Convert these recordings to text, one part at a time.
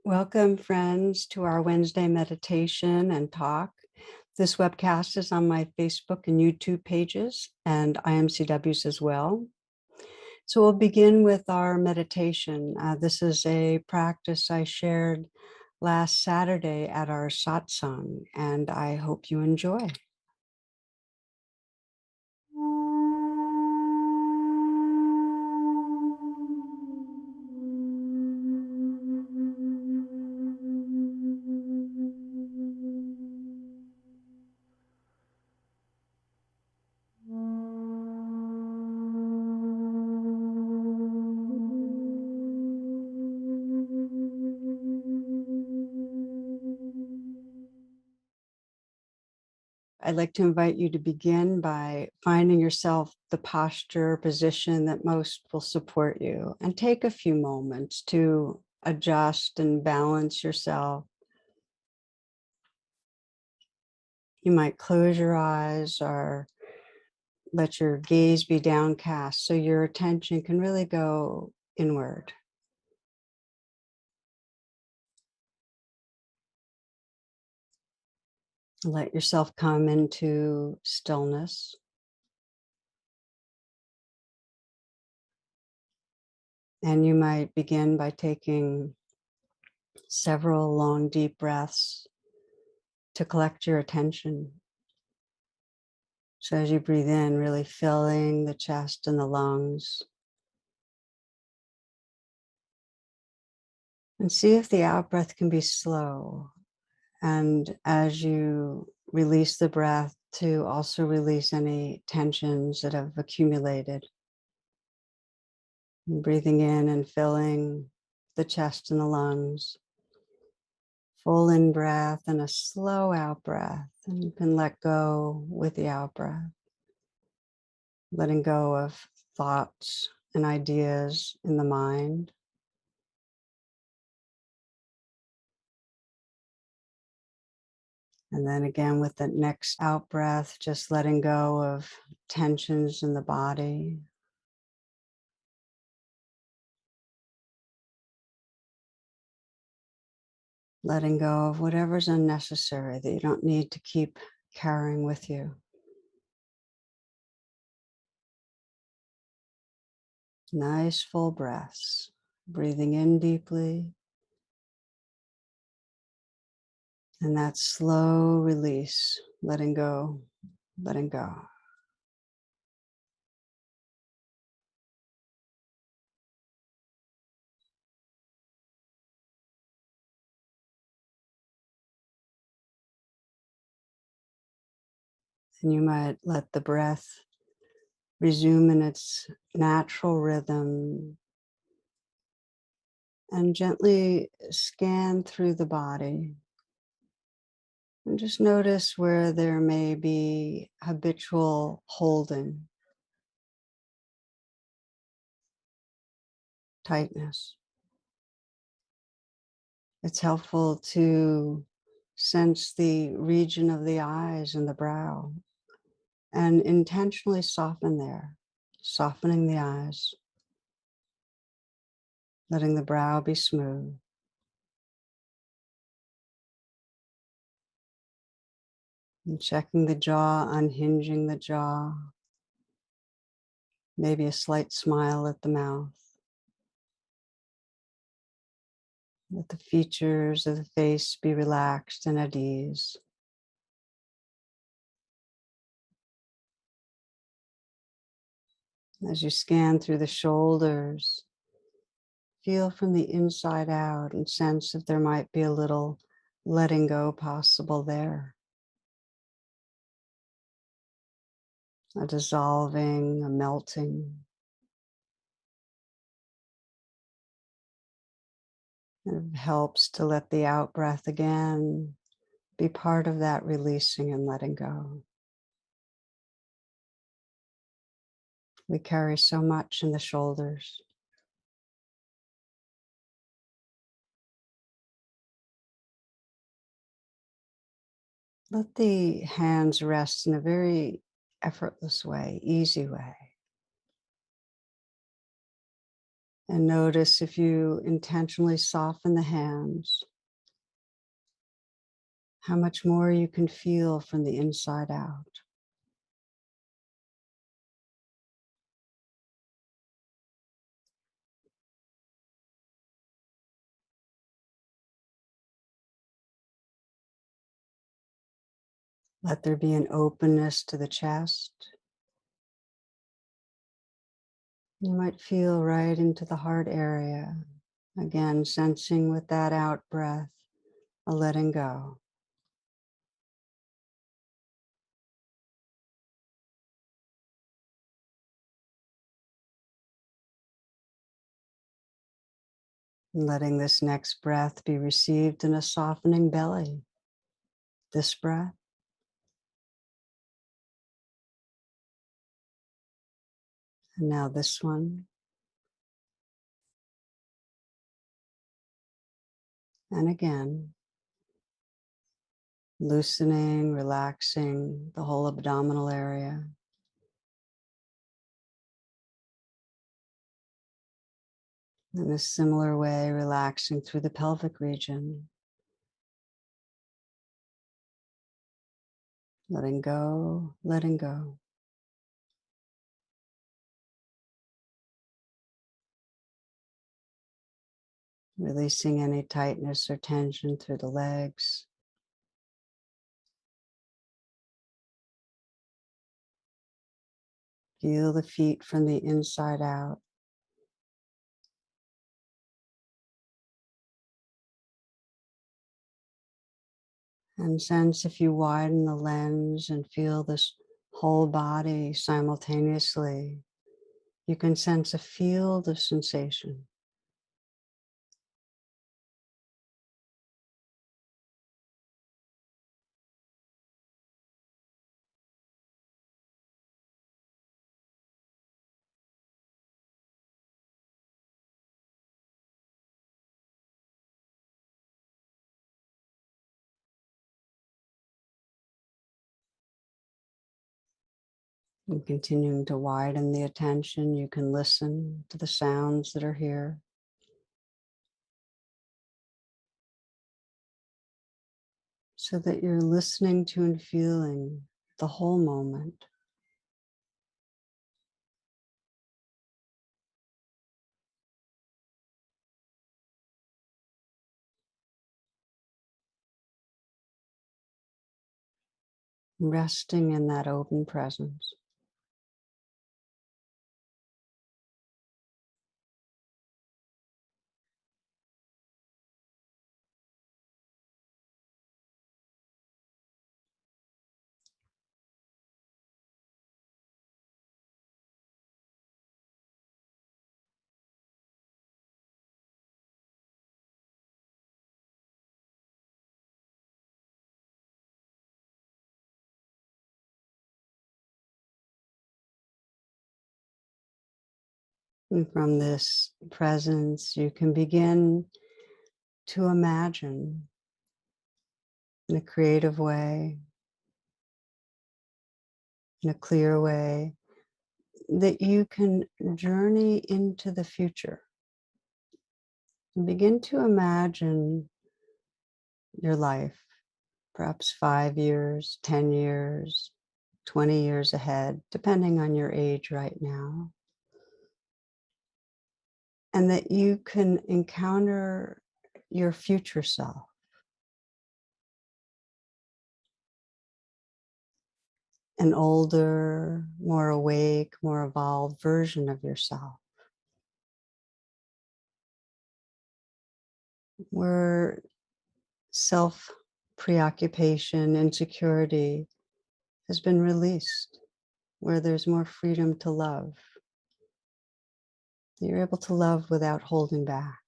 Welcome, friends, to our Wednesday meditation and talk. This webcast is on my Facebook and YouTube pages and IMCWs as well. So we'll begin with our meditation. This is a practice I shared last Saturday at our satsang, and I hope you enjoy. I'd like to invite you to begin by finding yourself the posture or position that most will support you, and take a few moments to adjust and balance yourself. You might close your eyes or let your gaze be downcast so your attention can really go inward. Let yourself come into stillness. And you might begin by taking several long, deep breaths to collect your attention. So as you breathe in, really filling the chest and the lungs. And see if the out breath can be slow. And as you release the breath, to also release any tensions that have accumulated. And breathing in and filling the chest and the lungs. Full in breath and a slow out breath. And you can let go with the out breath. Letting go of thoughts and ideas in the mind. And then again with the next out breath, just letting go of tensions in the body. Letting go of whatever's unnecessary that you don't need to keep carrying with you. Nice full breaths. Breathing in deeply. And that slow release, letting go, letting go. And you might let the breath resume in its natural rhythm and gently scan through the body. And just notice where there may be habitual holding, tightness. It's helpful to sense the region of the eyes and the brow and intentionally soften there, softening the eyes, letting the brow be smooth. And checking the jaw, unhinging the jaw, maybe a slight smile at the mouth. Let the features of the face be relaxed and at ease. As you scan through the shoulders, feel from the inside out and sense if there might be a little letting go possible there. A dissolving, a melting. It helps to let the out breath again be part of that releasing and letting go. We carry so much in the shoulders. Let the hands rest in a very effortless way, easy way. And notice if you intentionally soften the hands, how much more you can feel from the inside out. Let there be an openness to the chest. You might feel right into the heart area. Again, sensing with that out breath, a letting go. And letting this next breath be received in a softening belly. This breath. And now this one. And again, loosening, relaxing the whole abdominal area. In a similar way, relaxing through the pelvic region. Letting go, letting go. Releasing any tightness or tension through the legs. Feel the feet from the inside out. And sense if you widen the lens and feel this whole body simultaneously, you can sense a field of sensation. And continuing to widen the attention, you can listen to the sounds that are here. So that you're listening to and feeling the whole moment. Resting in that open presence. And from this presence, you can begin to imagine in a creative way, in a clear way, that you can journey into the future. And begin to imagine your life, perhaps 5 years, 10 years, 20 years ahead, depending on your age right now. And that you can encounter your future self. An older, more awake, more evolved version of yourself. Where self preoccupation, insecurity has been released, where there's more freedom to love. You're able to love without holding back.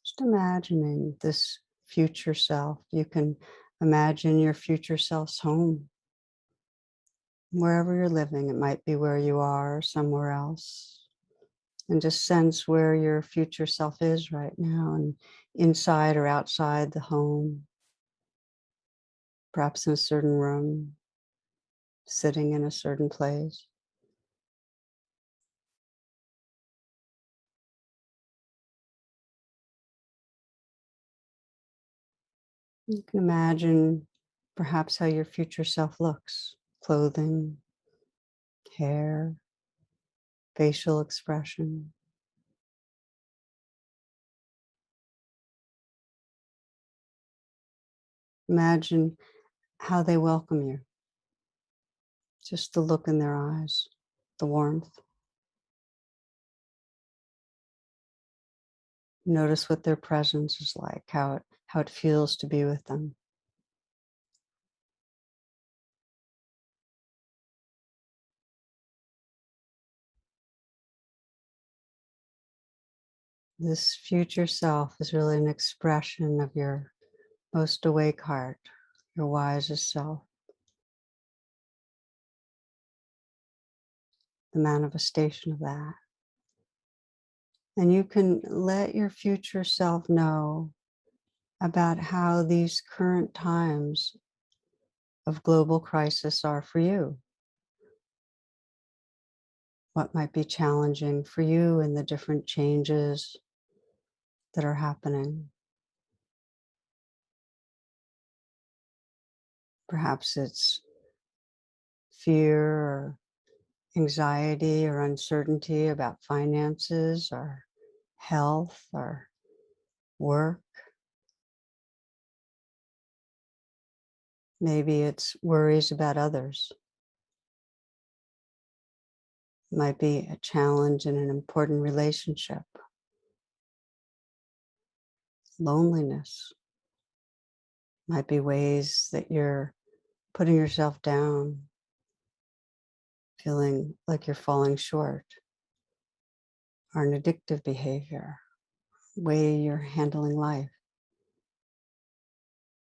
Just imagining this future self. You can imagine your future self's home. Wherever you're living, it might be where you are or somewhere else. And just sense where your future self is right now, and inside or outside the home, perhaps in a certain room. sitting in a certain place. You can imagine perhaps how your future self looks, clothing, hair, facial expression. Imagine how they welcome you, just the look in their eyes, the warmth. Notice what their presence is like, how it feels to be with them. This future self is really an expression of your most awake heart, your wisest self, the manifestation of that. And you can let your future self know about how these current times of global crisis are for you. What might be challenging for you in the different changes that are happening. Perhaps it's fear or anxiety or uncertainty about finances or health or work. Maybe it's worries about others. It might be a challenge in an important relationship. Loneliness might be ways that you're putting yourself down, feeling like you're falling short, or an addictive behavior, way you're handling life.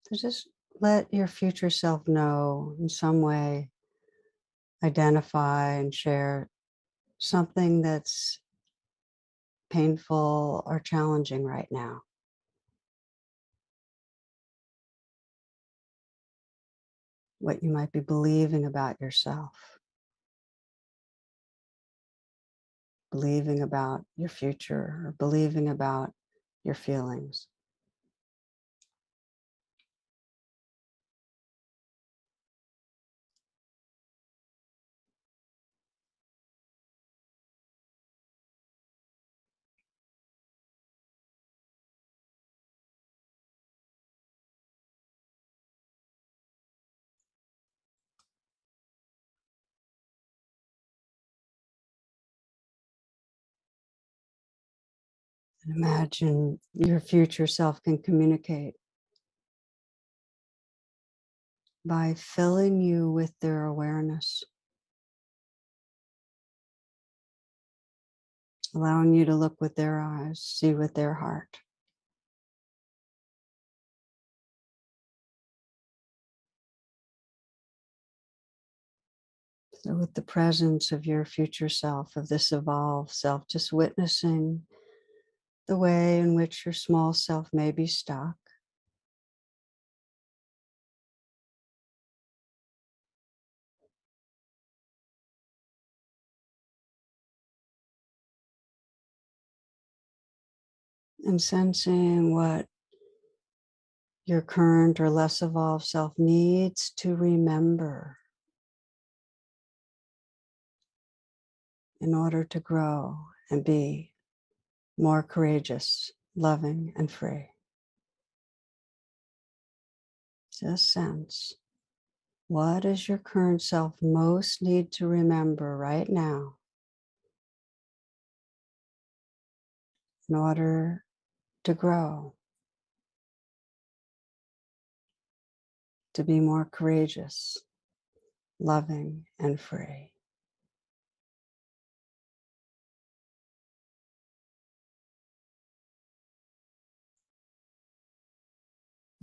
So just let your future self know in some way, identify and share something that's painful or challenging right now. What you might be believing about yourself, believing about your future, or believing about your feelings. And imagine your future self can communicate by filling you with their awareness, allowing you to look with their eyes, see with their heart. So, with the presence of your future self, of this evolved self, just witnessing the way in which your small self may be stuck. And sensing what your current or less evolved self needs to remember in order to grow and be more courageous, loving, and free. Just sense, what does your current self most need to remember right now in order to grow, to be more courageous, loving, and free.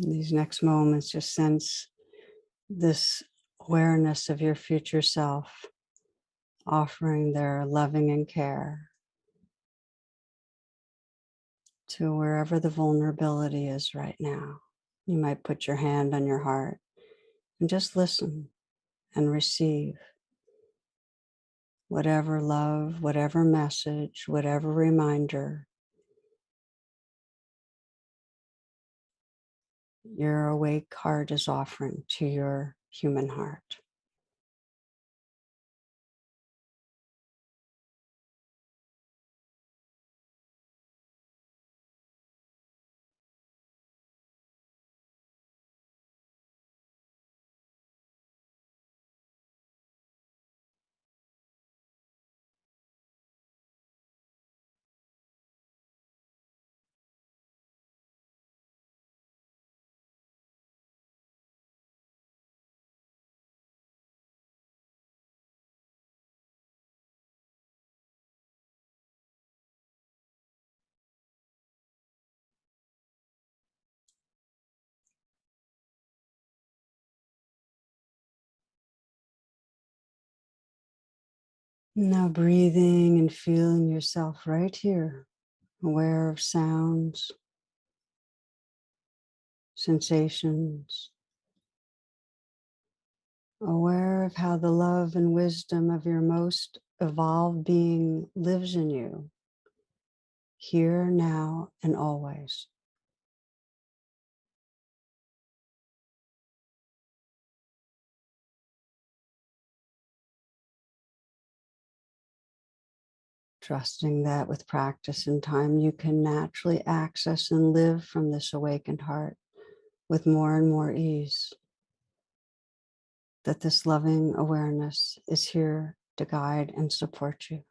In these next moments, just sense this awareness of your future self offering their loving and care to wherever the vulnerability is right now. You might put your hand on your heart and just listen and receive whatever love, whatever message, whatever reminder your awake heart is offering to your human heart. Now breathing and feeling yourself right here, aware of sounds, sensations, aware of how the love and wisdom of your most evolved being lives in you, here, now, and always. Trusting that with practice and time, you can naturally access and live from this awakened heart with more and more ease. That this loving awareness is here to guide and support you.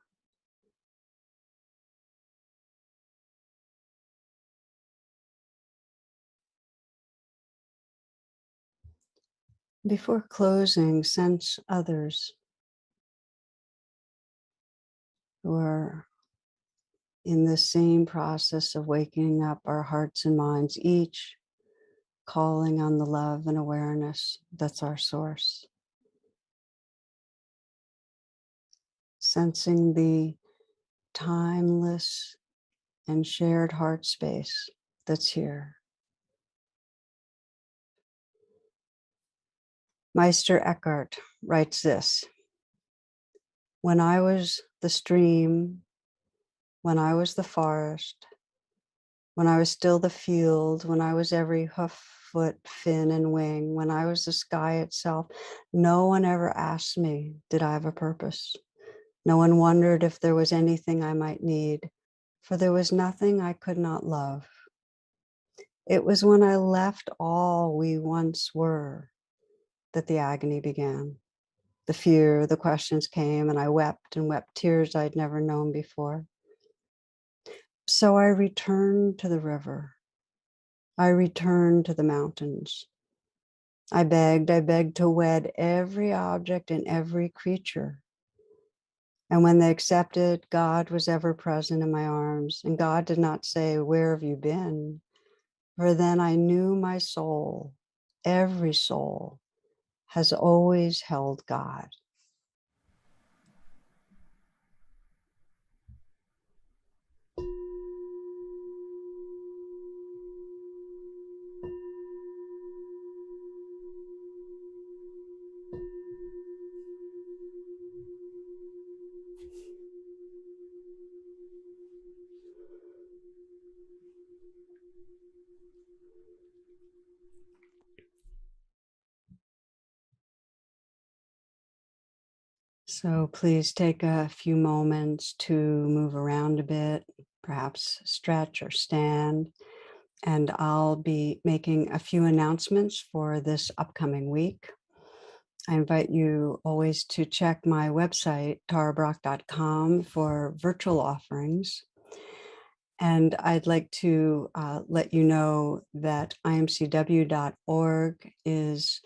Before closing, sense others who are in the same process of waking up our hearts and minds, each calling on the love and awareness that's our source. Sensing the timeless and shared heart space that's here. Meister Eckhart writes this: when I was the stream, when I was the forest, when I was still the field, when I was every hoof, foot, fin, and wing, when I was the sky itself, no one ever asked me, did I have a purpose? No one wondered if there was anything I might need, for there was nothing I could not love. It was when I left all we once were that the agony began. The fear, the questions came, and I wept and wept tears I'd never known before. So I returned to the river. I returned to the mountains. I begged to wed every object and every creature. And when they accepted, God was ever present in my arms. And God did not say, where have you been? For then I knew my soul, every soul, has always held God. So please take a few moments to move around a bit, perhaps stretch or stand. And I'll be making a few announcements for this upcoming week. I invite you always to check my website, tarabrach.com, for virtual offerings. And I'd like to let you know that IMCW.org is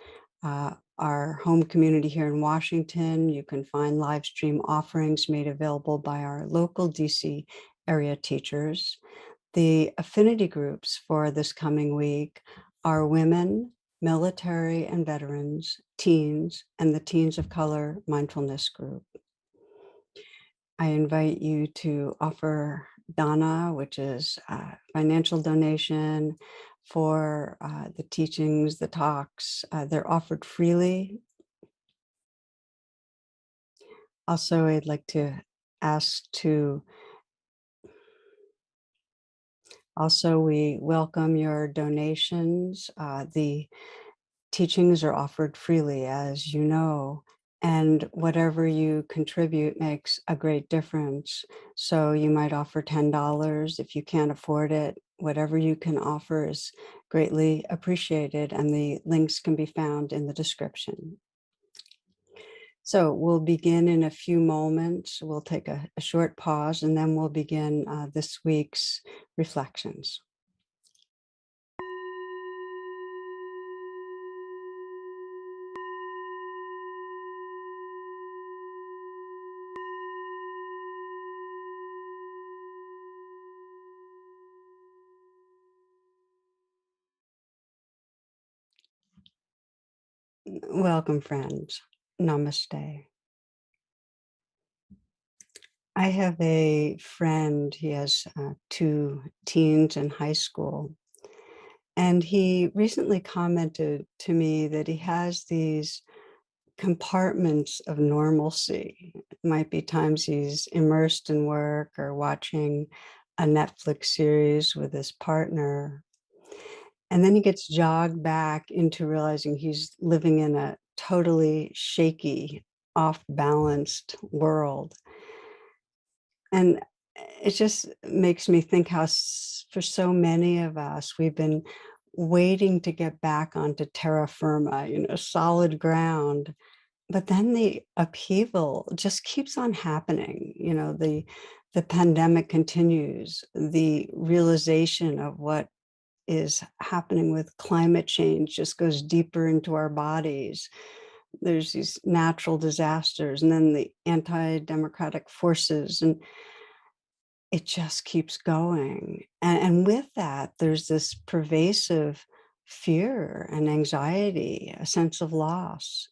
our home community here in Washington. You can find live stream offerings made available by our local DC area teachers. The affinity groups for this coming week are women, military and veterans, teens, and the Teens of Color Mindfulness Group. I invite you to offer dana, which is a financial donation for the teachings, the talks. They're offered freely Also, I'd like to ask to also, we welcome your donations. The teachings are offered freely, as you know, and whatever you contribute makes a great difference. So you might offer $10 if you can't afford it. Whatever you can offer is greatly appreciated, and the links can be found in the description. So we'll begin in a few moments. We'll take a short pause, and then we'll begin this week's reflections. Welcome, friends. Namaste. I have a friend, he has two teens in high school, and he recently commented to me that he has these compartments of normalcy. It might be times he's immersed in work or watching a Netflix series with his partner. And then he gets jogged back into realizing he's living in a totally shaky, off balanced world. And it just makes me think how, for so many of us, we've been waiting to get back onto terra firma, solid ground. But then the upheaval just keeps on happening. The pandemic continues. The realization of what is happening with climate change just goes deeper into our bodies. There's these natural disasters, and then the anti-democratic forces, and it just keeps going. And with that, there's this pervasive fear and anxiety, a sense of loss.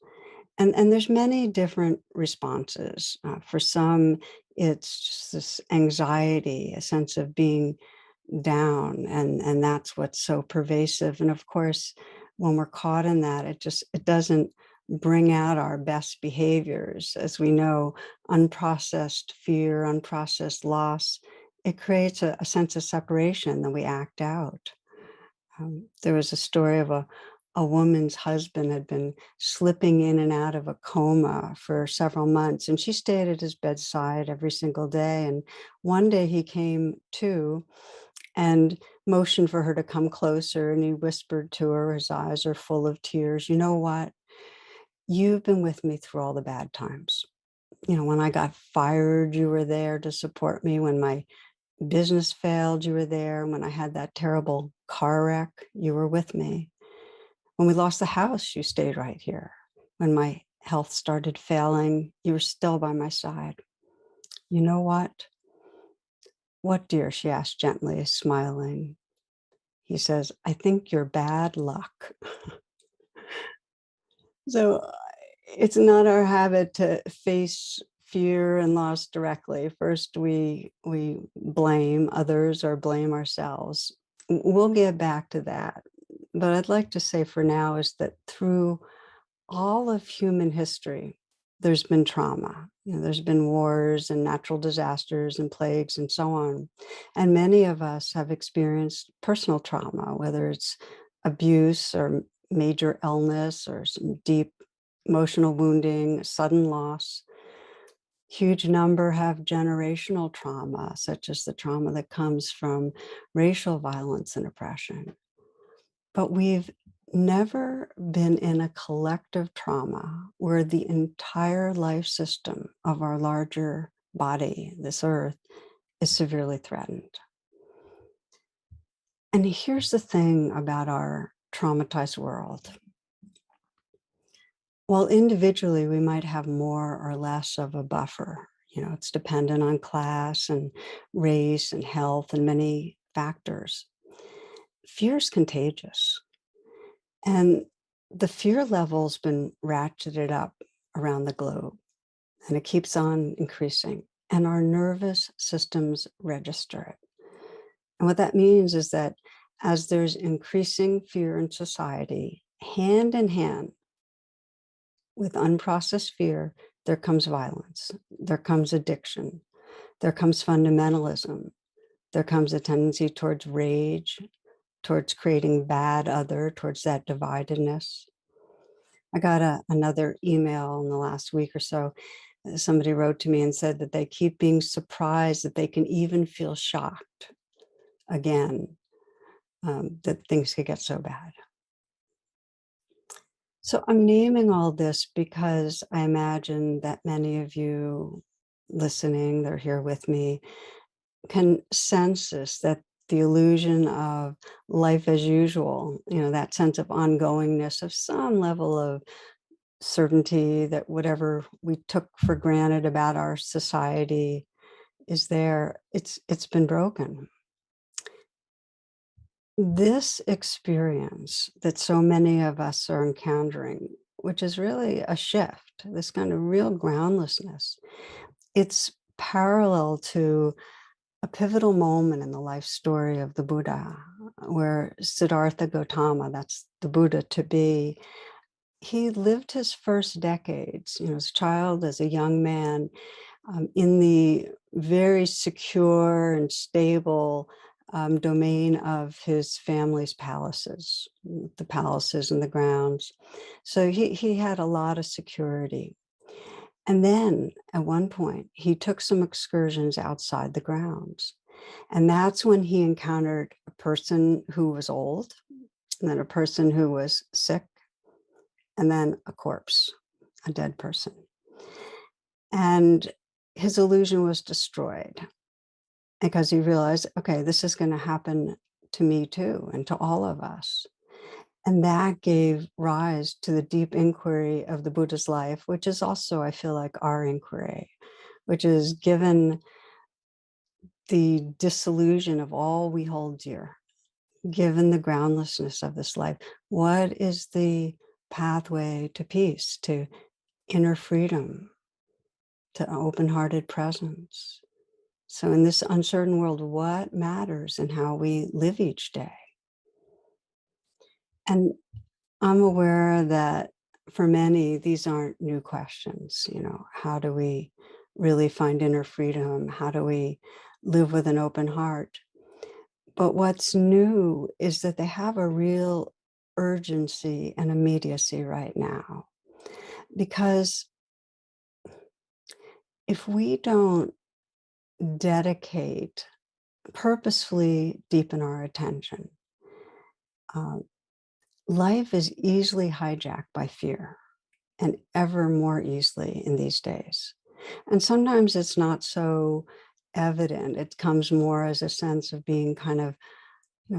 And there's many different responses. For some, it's just this anxiety, a sense of being down, and that's what's so pervasive. And of course, when we're caught in that, it doesn't bring out our best behaviors. As we know, unprocessed fear, unprocessed loss, it creates a sense of separation that we act out. There was a story of a woman's husband had been slipping in and out of a coma for several months, and she stayed at his bedside every single day. And one day he came to and motioned for her to come closer, and he whispered to her, his eyes are full of tears, "You know what? You've been with me through all the bad times. When I got fired, you were there to support me. When my business failed, you were there. When I had that terrible car wreck, you were with me. When we lost the house, you stayed right here. When my health started failing, you were still by my side. You know what?" "What, dear?" she asked gently, smiling. He says, "I think you're bad luck." So it's not our habit to face fear and loss directly. First, we blame others or blame ourselves. We'll get back to that. But I'd like to say for now is that through all of human history, there's been trauma. There's been wars and natural disasters and plagues and so on. And many of us have experienced personal trauma, whether it's abuse or major illness or some deep emotional wounding, sudden loss. Huge number have generational trauma, such as the trauma that comes from racial violence and oppression. But we've never been in a collective trauma where the entire life system of our larger body, this earth, is severely threatened. And here's the thing about our traumatized world. While individually we might have more or less of a buffer, it's dependent on class and race and health and many factors. Fear is contagious. And the fear level's been ratcheted up around the globe, and it keeps on increasing. And our nervous systems register it. And what that means is that as there's increasing fear in society, hand in hand with unprocessed fear there comes violence, there comes addiction, there comes fundamentalism, there comes a tendency towards rage, towards creating bad other, towards that dividedness. I got another email in the last week or so. Somebody wrote to me and said that they keep being surprised that they can even feel shocked again, that things could get so bad. So I'm naming all this because I imagine that many of you listening, they're here with me, can sense this, that the illusion of life as usual, that sense of ongoingness, of some level of certainty that whatever we took for granted about our society is there. It's been broken. This experience that so many of us are encountering, which is really a shift, this kind of real groundlessness, it's parallel to a pivotal moment in the life story of the Buddha, where Siddhartha Gautama, that's the Buddha to be, he lived his first decades, as a child, as a young man, in the very secure and stable domain of his family's palaces, the palaces and the grounds. So he had a lot of security. And then at one point, he took some excursions outside the grounds. And that's when he encountered a person who was old, and then a person who was sick, and then a corpse, a dead person. And his illusion was destroyed because he realized, okay, this is going to happen to me too, and to all of us. And that gave rise to the deep inquiry of the Buddha's life, which is also, I feel like, our inquiry, which is given the disillusion of all we hold dear, given the groundlessness of this life, what is the pathway to peace, to inner freedom, to open-hearted presence? So in this uncertain world, what matters in how we live each day? And I'm aware that for many, these aren't new questions. How do we really find inner freedom? How do we live with an open heart? But what's new is that they have a real urgency and immediacy right now. Because if we don't dedicate, purposefully deepen our attention, uh, life is easily hijacked by fear, and ever more easily in these days. And sometimes it's not so evident. It comes more as a sense of being kind of,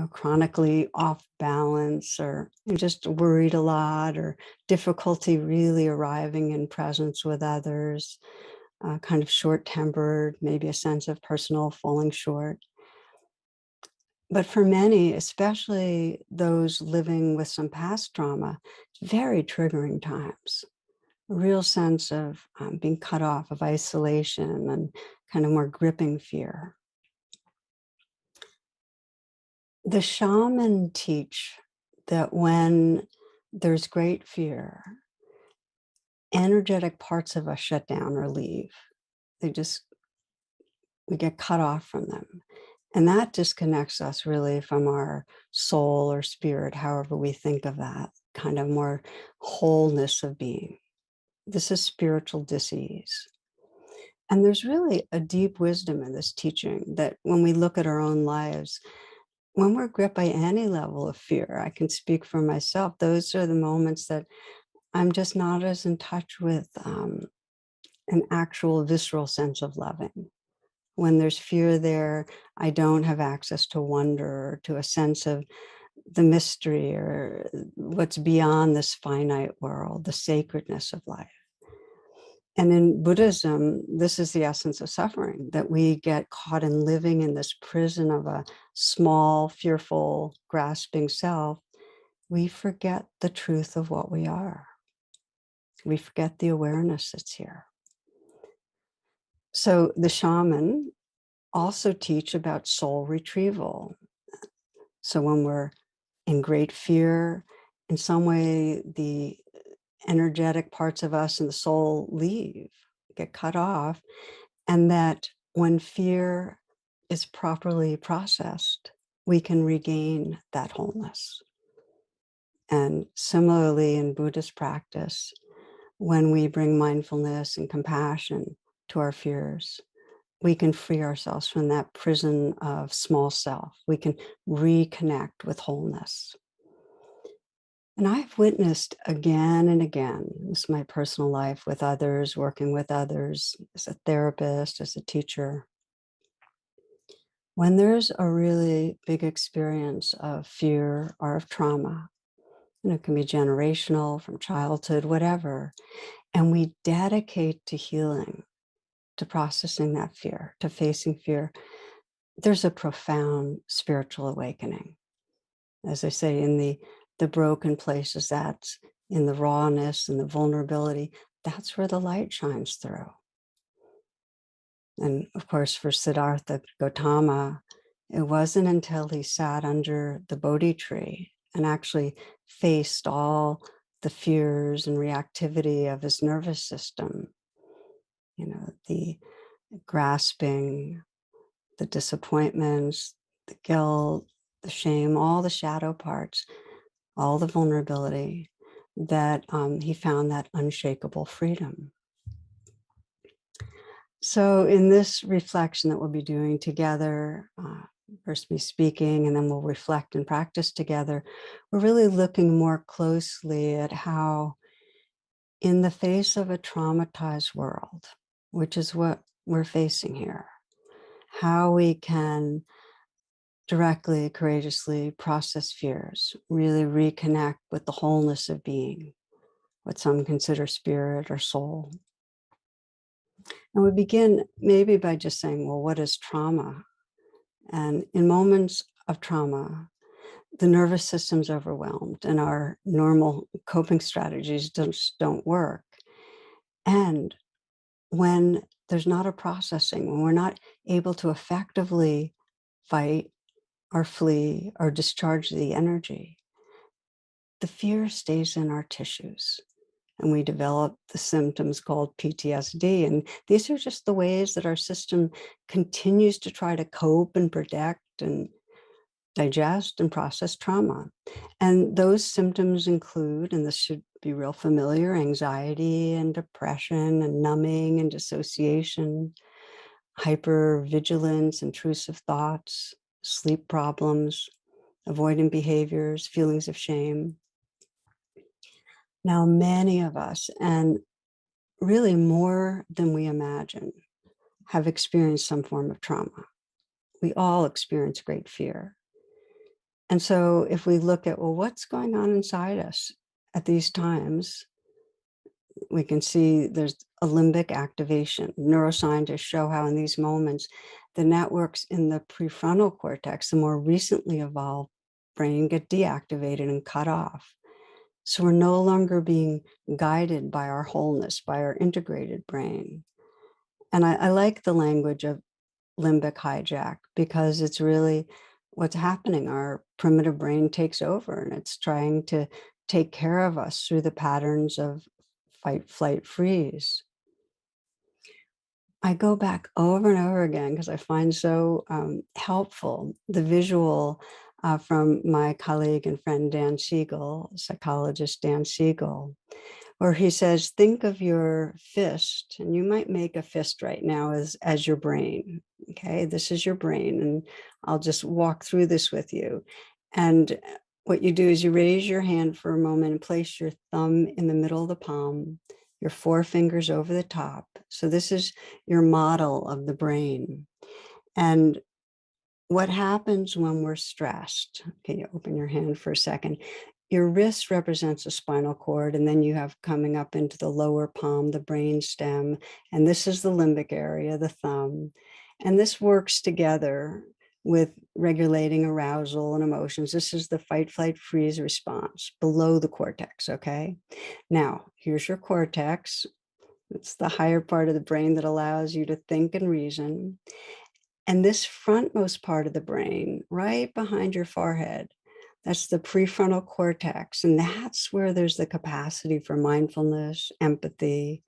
chronically off balance, or just worried a lot, or difficulty really arriving in presence with others, kind of short-tempered, maybe a sense of personal falling short. But for many, especially those living with some past trauma, it's very triggering times. A real sense of being cut off, of isolation, and kind of more gripping fear. The shaman teach that when there's great fear, energetic parts of us shut down or leave. We get cut off from them. And that disconnects us really from our soul or spirit, however we think of that, kind of more wholeness of being. This is spiritual disease. And there's really a deep wisdom in this teaching that when we look at our own lives, when we're gripped by any level of fear, I can speak for myself, those are the moments that I'm just not as in touch with an actual visceral sense of loving. When there's fear there, I don't have access to wonder, or to a sense of the mystery, or what's beyond this finite world, the sacredness of life. And in Buddhism, this is the essence of suffering, that we get caught in living in this prison of a small, fearful, grasping self. We forget the truth of what we are. We forget the awareness that's here. So the shaman also teach about soul retrieval. So when we're in great fear, in some way, the energetic parts of us and the soul leave, get cut off, and that when fear is properly processed, we can regain that wholeness. And similarly, in Buddhist practice, when we bring mindfulness and compassion to our fears, we can free ourselves from that prison of small self. We can reconnect with wholeness. And I've witnessed again and again, this is my personal life with others, working with others, as a therapist, as a teacher, when there's a really big experience of fear or of trauma, and it can be generational, from childhood, whatever, and we dedicate to healing, to processing that fear, to facing fear, there's a profound spiritual awakening. As I say, in the broken places, that's in the rawness and the vulnerability, that's where the light shines through. And of course, for Siddhartha Gautama, it wasn't until he sat under the Bodhi tree and actually faced all the fears and reactivity of his nervous system, the grasping, the disappointments, the guilt, the shame, all the shadow parts, all the vulnerability, that he found that unshakable freedom. So in this reflection that we'll be doing together, first me speaking, and then we'll reflect and practice together, we're really looking more closely at how, in the face of a traumatized world, which is what we're facing here, how we can directly, courageously process fears, really reconnect with the wholeness of being, what some consider spirit or soul. And we begin maybe by just saying, well, what is trauma? And in moments of trauma, the nervous system's overwhelmed and our normal coping strategies just don't work. And when there's not a processing, when we're not able to effectively fight or flee or discharge the energy, the fear stays in our tissues. And we develop the symptoms called PTSD. And these are just the ways that our system continues to try to cope and protect and digest and process trauma. And those symptoms include, and this should be real familiar, anxiety and depression and numbing and dissociation, hypervigilance, intrusive thoughts, sleep problems, avoidant behaviors, feelings of shame. Now, many of us, and really more than we imagine, have experienced some form of trauma. We all experience great fear. And so if we look at, well, what's going on inside us at these times, we can see there's a limbic activation. Neuroscientists show how in these moments, the networks in the prefrontal cortex, the more recently evolved brain, get deactivated and cut off. So we're no longer being guided by our wholeness, by our integrated brain. And I like the language of limbic hijack because it's really what's happening. Our primitive brain takes over and it's trying to take care of us through the patterns of fight, flight, freeze. I go back over and over again because I find so helpful the visual from my colleague and friend Dan Siegel, psychologist Dan Siegel, where he says, think of your fist, and you might make a fist right now as your brain. Okay, this is your brain, and I'll just walk through this with you. And what you do is you raise your hand for a moment and place your thumb in the middle of the palm, your four fingers over the top. So this is your model of the brain. And what happens when we're stressed? Okay, you open your hand for a second. Your wrist represents a spinal cord, and then you have coming up into the lower palm, the brain stem, and this is the limbic area, the thumb. And this works together with regulating arousal and emotions. This is the fight, flight, freeze response below the cortex, okay? Now, here's your cortex. It's the higher part of the brain that allows you to think and reason. And this frontmost part of the brain, right behind your forehead, That's the prefrontal cortex. And that's where there's the capacity for mindfulness, empathy.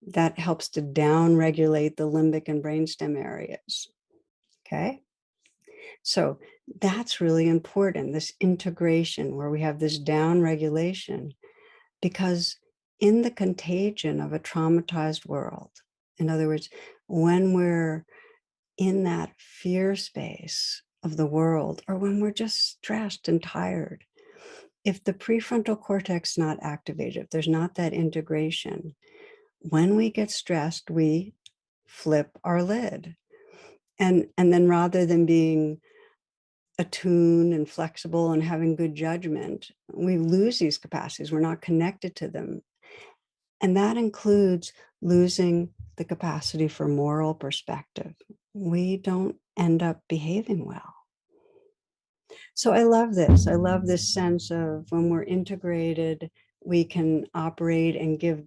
That helps to down-regulate the limbic and brainstem areas. Okay. So that's really important, this integration where we have this down-regulation, because in the contagion of a traumatized world, in other words, when we're in that fear space of the world, or when we're just stressed and tired, if the prefrontal cortex is not activated, if there's not that integration, when we get stressed, we flip our lid. And then rather than being attuned and flexible and having good judgment, we lose these capacities. We're not connected to them. And that includes losing the capacity for moral perspective. We don't end up behaving well. So I love this. I love this sense of when we're integrated, we can operate and give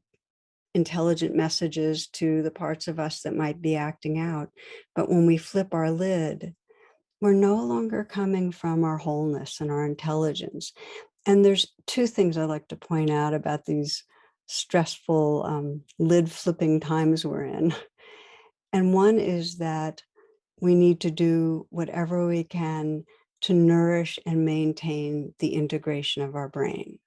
intelligent messages to the parts of us that might be acting out. But when we flip our lid, we're no longer coming from our wholeness and our intelligence. And there's two things I like to point out about these stressful lid flipping times we're in. And one is that we need to do whatever we can to nourish and maintain the integration of our brain.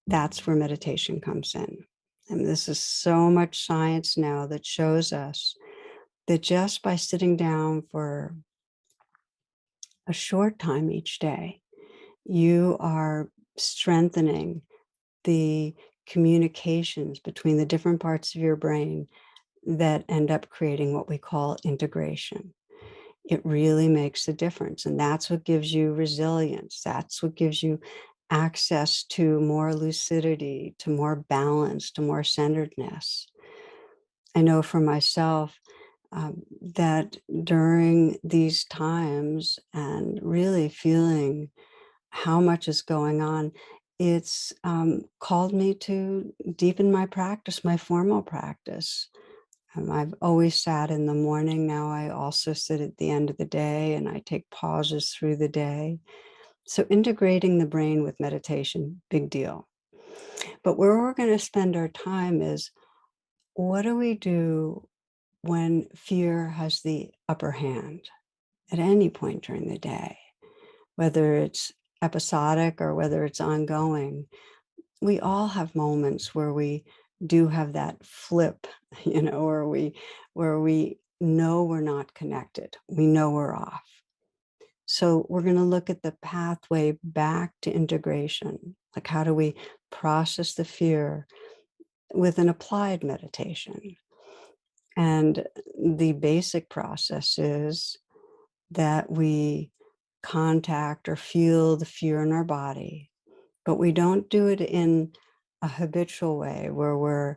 That's where meditation comes in. And this is so much science now that shows us that just by sitting down for a short time each day, you are strengthening the communications between the different parts of your brain that end up creating what we call integration. It really makes a difference. And that's what gives you resilience. That's what gives you access to more lucidity, to more balance, to more centeredness. I know for myself that during these times and really feeling how much is going on, it's called me to deepen my practice, my formal practice. I've always sat in the morning. Now I also sit at the end of the day and I take pauses through the day. So integrating the brain with meditation, big deal. But where we're going to spend our time is, what do we do when fear has the upper hand at any point during the day, whether it's episodic or whether it's ongoing? We all have moments where we do have that flip, where we know we're not connected. We know we're off. So we're going to look at the pathway back to integration. Like, how do we process the fear with an applied meditation? And the basic process is that we contact or feel the fear in our body, but we don't do it in a habitual way where we're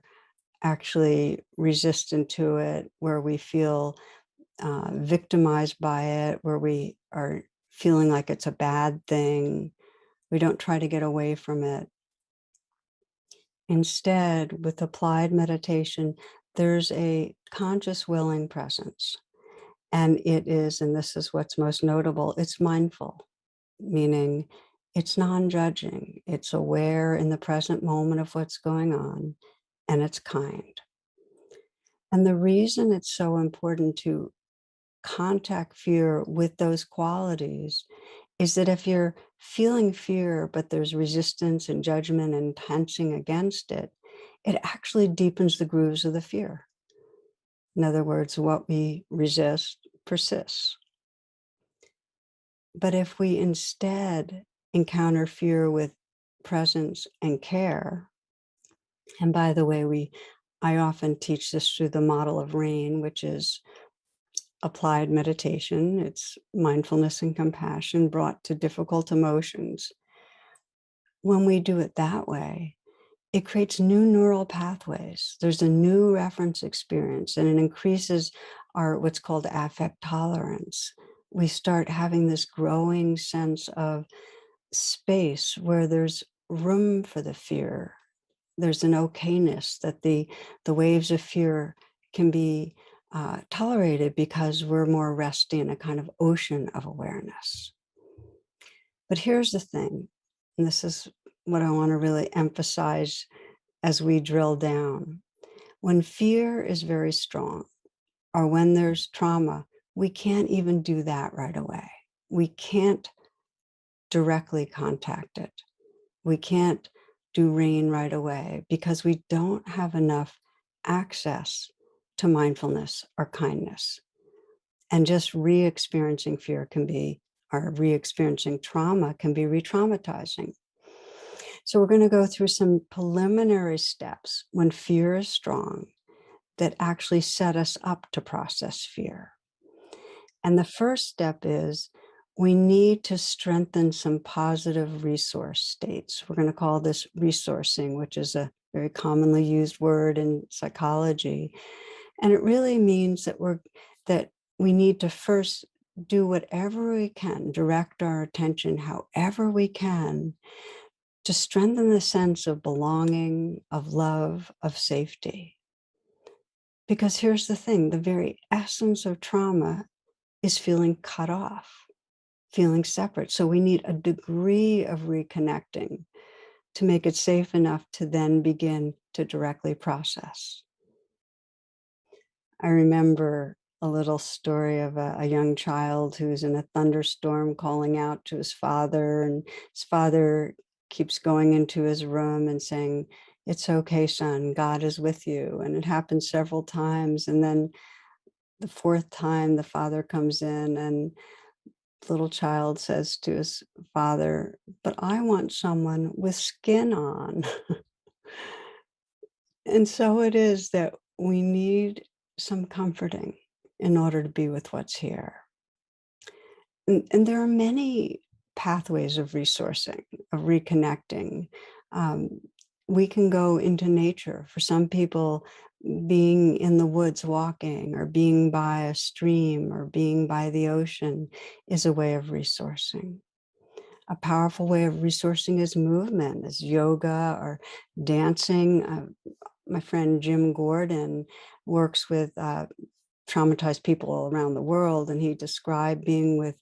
actually resistant to it, where we feel victimized by it, where we are feeling like it's a bad thing. We don't try to get away from it. Instead, with applied meditation, there's a conscious willing presence. And it is, and this is what's most notable, it's mindful, meaning it's non-judging. It's aware in the present moment of what's going on, and it's kind. And the reason it's so important to contact fear with those qualities is that if you're feeling fear, but there's resistance and judgment and tensing against it, it actually deepens the grooves of the fear. In other words, what we resist persists. But if we instead encounter fear with presence and care, and by the way, I often teach this through the model of RAIN, which is applied meditation. It's mindfulness and compassion brought to difficult emotions. When we do it that way, it creates new neural pathways. There's a new reference experience, and it increases our what's called affect tolerance. We start having this growing sense of space where there's room for the fear. There's an okayness that the waves of fear can be tolerated because we're more resting in a kind of ocean of awareness. But here's the thing, and this is what I want to really emphasize as we drill down. When fear is very strong, or when there's trauma, we can't even do that right away. We can't directly contact it. We can't do rain right away because we don't have enough access to mindfulness or kindness. And just re-experiencing fear can be, or re-experiencing trauma can be re-traumatizing. So we're going to go through some preliminary steps when fear is strong that actually set us up to process fear. And the first step is we need to strengthen some positive resource states. We're going to call this resourcing, which is a very commonly used word in psychology. And it really means that we need to first do whatever we can, direct our attention however we can to strengthen the sense of belonging, of love, of safety. Because here's the thing, the very essence of trauma is feeling cut off, feeling separate. So we need a degree of reconnecting to make it safe enough to then begin to directly process. I remember a little story of a young child who's in a thunderstorm calling out to his father, and his father keeps going into his room and saying, "It's okay, son, God is with you." And it happens several times. And then the fourth time the father comes in and the little child says to his father, "But I want someone with skin on." And so it is that we need some comforting in order to be with what's here. And there are many pathways of resourcing, of reconnecting. Um, we can go into nature. For some people, being in the woods walking, or being by a stream, or being by the ocean is a way of resourcing. A powerful way of resourcing is movement, is yoga or dancing. My friend Jim Gordon works with traumatized people around the world, and he described being with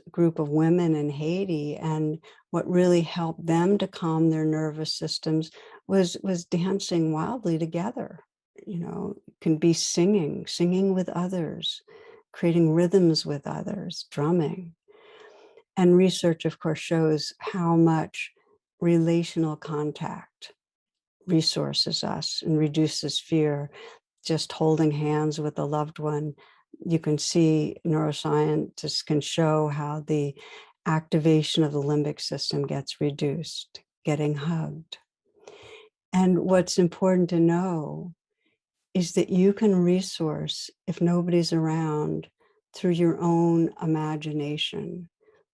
a group of women in Haiti, and what really helped them to calm their nervous systems was dancing wildly together. It can be singing with others, creating rhythms with others, drumming. And research, of course, shows how much relational contact resources us and reduces fear. Just holding hands with a loved one, you can see neuroscientists can show how the activation of the limbic system gets reduced, getting hugged. And what's important to know is that you can resource, if nobody's around, through your own imagination.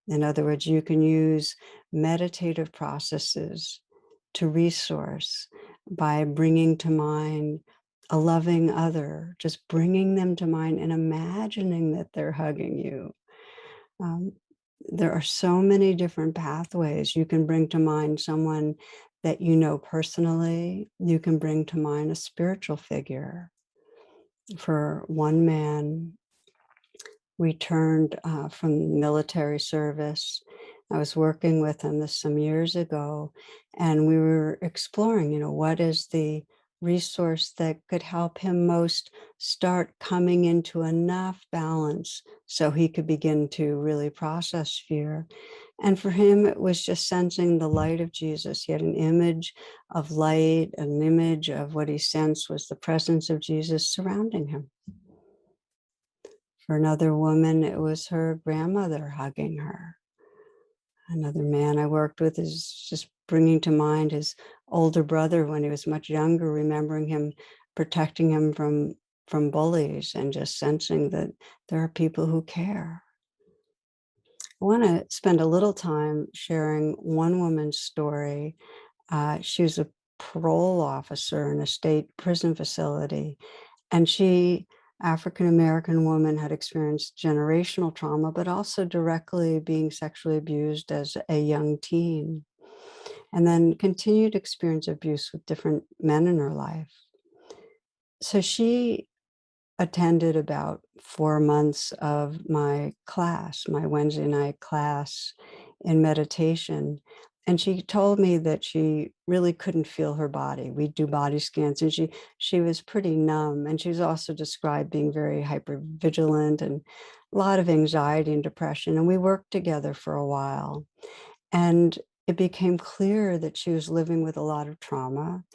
In other words, you can use meditative processes to resource by bringing to mind a loving other, just bringing them to mind and imagining that they're hugging you. Um, there are so many different pathways. You can bring to mind someone that you know personally. You can bring to mind a spiritual figure. For one man, returned from military service. I was working with him this some years ago, and we were exploring, what is the resource that could help him most start coming into enough balance so he could begin to really process fear. And for him, it was just sensing the light of Jesus. He had an image of light, an image of what he sensed was the presence of Jesus surrounding him. For another woman, it was her grandmother hugging her. Another man I worked with is just bringing to mind his older brother when he was much younger, remembering him protecting him from bullies, and just sensing that there are people who care. I want to spend a little time sharing one woman's story. She was a parole officer in a state prison facility, and African-American woman, had experienced generational trauma, but also directly being sexually abused as a young teen, and then continued to experience abuse with different men in her life. So she attended about 4 months of my class, my Wednesday night class in meditation. And she told me that she really couldn't feel her body. We do body scans, and she was pretty numb. And she was also described being very hypervigilant and a lot of anxiety and depression. And we worked together for a while. And it became clear that she was living with a lot of trauma,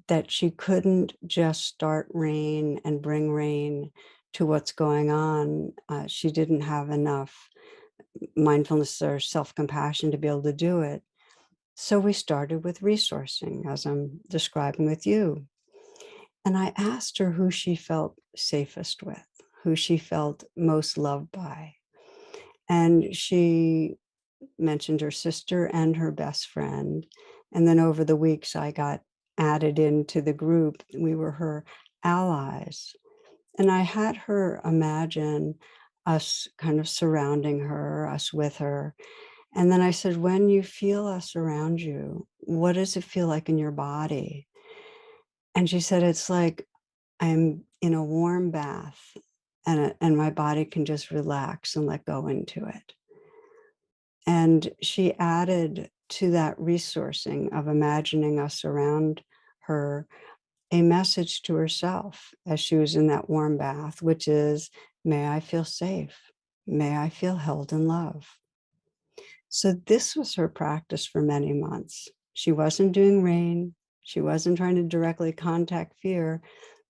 that she couldn't just start rain and bring rain to what's going on. She didn't have enough mindfulness or self-compassion to be able to do it. So we started with resourcing, as I'm describing with you. And I asked her who she felt safest with, who she felt most loved by. And she mentioned her sister and her best friend. And then over the weeks, I got added into the group. We were her allies. And I had her imagine us kind of surrounding her, us with her. And then I said, when you feel us around you, what does it feel like in your body? And she said, it's like I'm in a warm bath and my body can just relax and let go into it. And she added to that resourcing of imagining us around her a message to herself as she was in that warm bath, which is, may I feel safe. May I feel held in love. So this was her practice for many months. She wasn't doing rain. She wasn't trying to directly contact fear.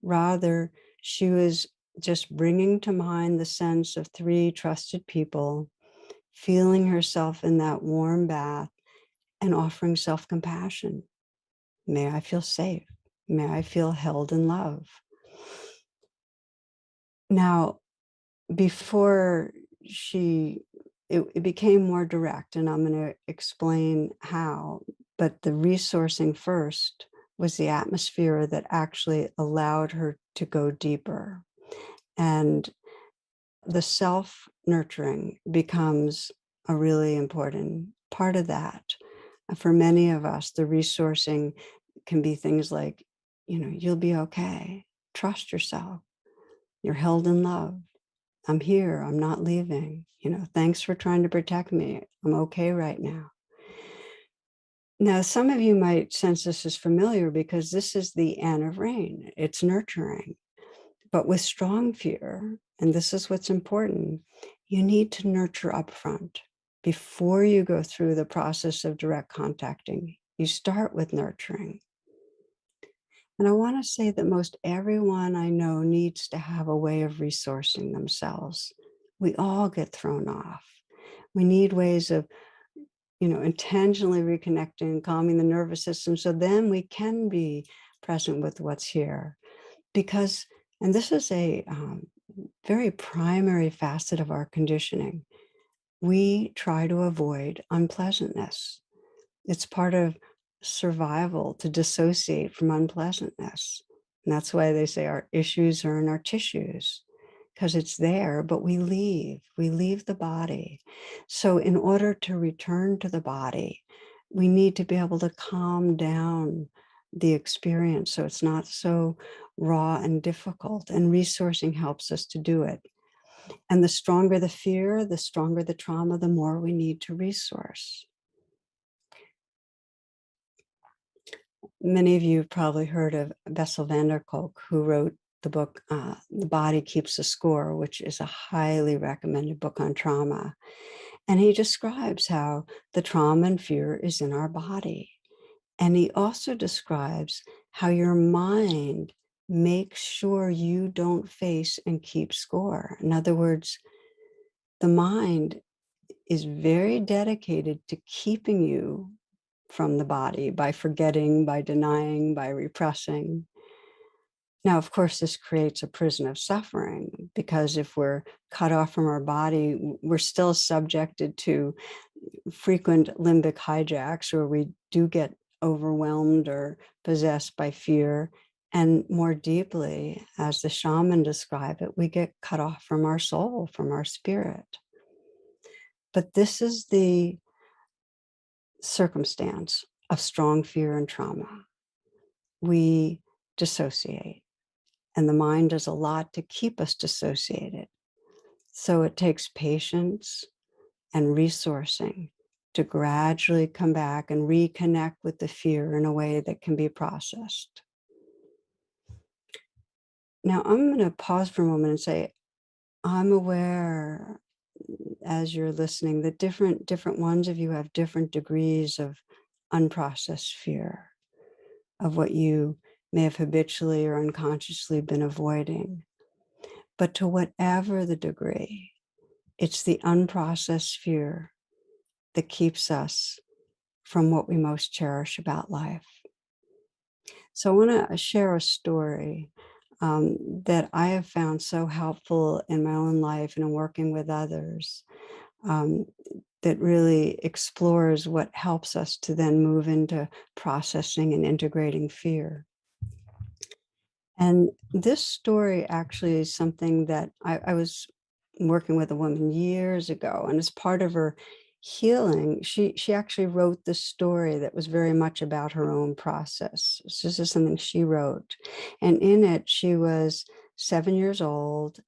Rather, she was just bringing to mind the sense of three trusted people, feeling herself in that warm bath and offering self-compassion. May I feel safe. May I feel held in love. Now, before it became more direct, and I'm going to explain how, but the resourcing first was the atmosphere that actually allowed her to go deeper. And the self-nurturing becomes a really important part of that. For many of us, the resourcing can be things like, you'll be okay. Trust yourself. You're held in love. I'm here. I'm not leaving. Thanks for trying to protect me. I'm okay right now. Now, some of you might sense this is familiar because this is the N of rain. It's nurturing. But with strong fear, and this is what's important, you need to nurture upfront before you go through the process of direct contacting. You start with nurturing. And I want to say that most everyone I know needs to have a way of resourcing themselves. We all get thrown off. We need ways of, intentionally reconnecting, calming the nervous system, so then we can be present with what's here. Because, and this is a very primary facet of our conditioning, we try to avoid unpleasantness. It's part of survival to dissociate from unpleasantness. And that's why they say our issues are in our tissues, because it's there, but we leave the body. So in order to return to the body, we need to be able to calm down the experience so it's not so raw and difficult. And resourcing helps us to do it. And the stronger the fear, the stronger the trauma, the more we need to resource. Many of you have probably heard of Bessel van der Kolk, who wrote the book, The Body Keeps a Score, which is a highly recommended book on trauma. And he describes how the trauma and fear is in our body. And he also describes how your mind makes sure you don't face and keep score. In other words, the mind is very dedicated to keeping you from the body by forgetting, by denying, by repressing. Now, of course, this creates a prison of suffering, because if we're cut off from our body, we're still subjected to frequent limbic hijacks, where we do get overwhelmed or possessed by fear. And more deeply, as the shaman described it, we get cut off from our soul, from our spirit. But this is the circumstance of strong fear and trauma. We dissociate, and the mind does a lot to keep us dissociated. So it takes patience and resourcing to gradually come back and reconnect with the fear in a way that can be processed. Now, I'm going to pause for a moment and say, I'm aware as you're listening that different ones of you have different degrees of unprocessed fear, of what you may have habitually or unconsciously been avoiding. But to whatever the degree, it's the unprocessed fear that keeps us from what we most cherish about life. So I want to share a story that I have found so helpful in my own life and in working with others, um, that really explores what helps us to then move into processing and integrating fear. And this story actually is something that I was working with a woman years ago, and as part of her healing, she actually wrote this story that was very much about her own process. So this is something she wrote, and in it, she was 7 years old,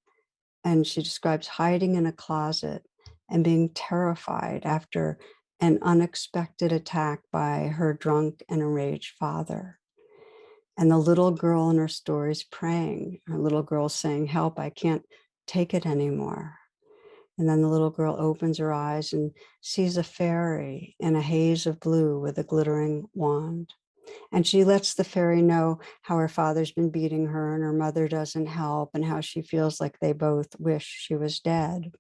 and she describes hiding in a closet and being terrified after an unexpected attack by her drunk and enraged father. And the little girl in her story is praying. Her little girl saying, "Help, I can't take it anymore." And then the little girl opens her eyes and sees a fairy in a haze of blue with a glittering wand. And she lets the fairy know how her father's been beating her and her mother doesn't help, and how she feels like they both wish she was dead.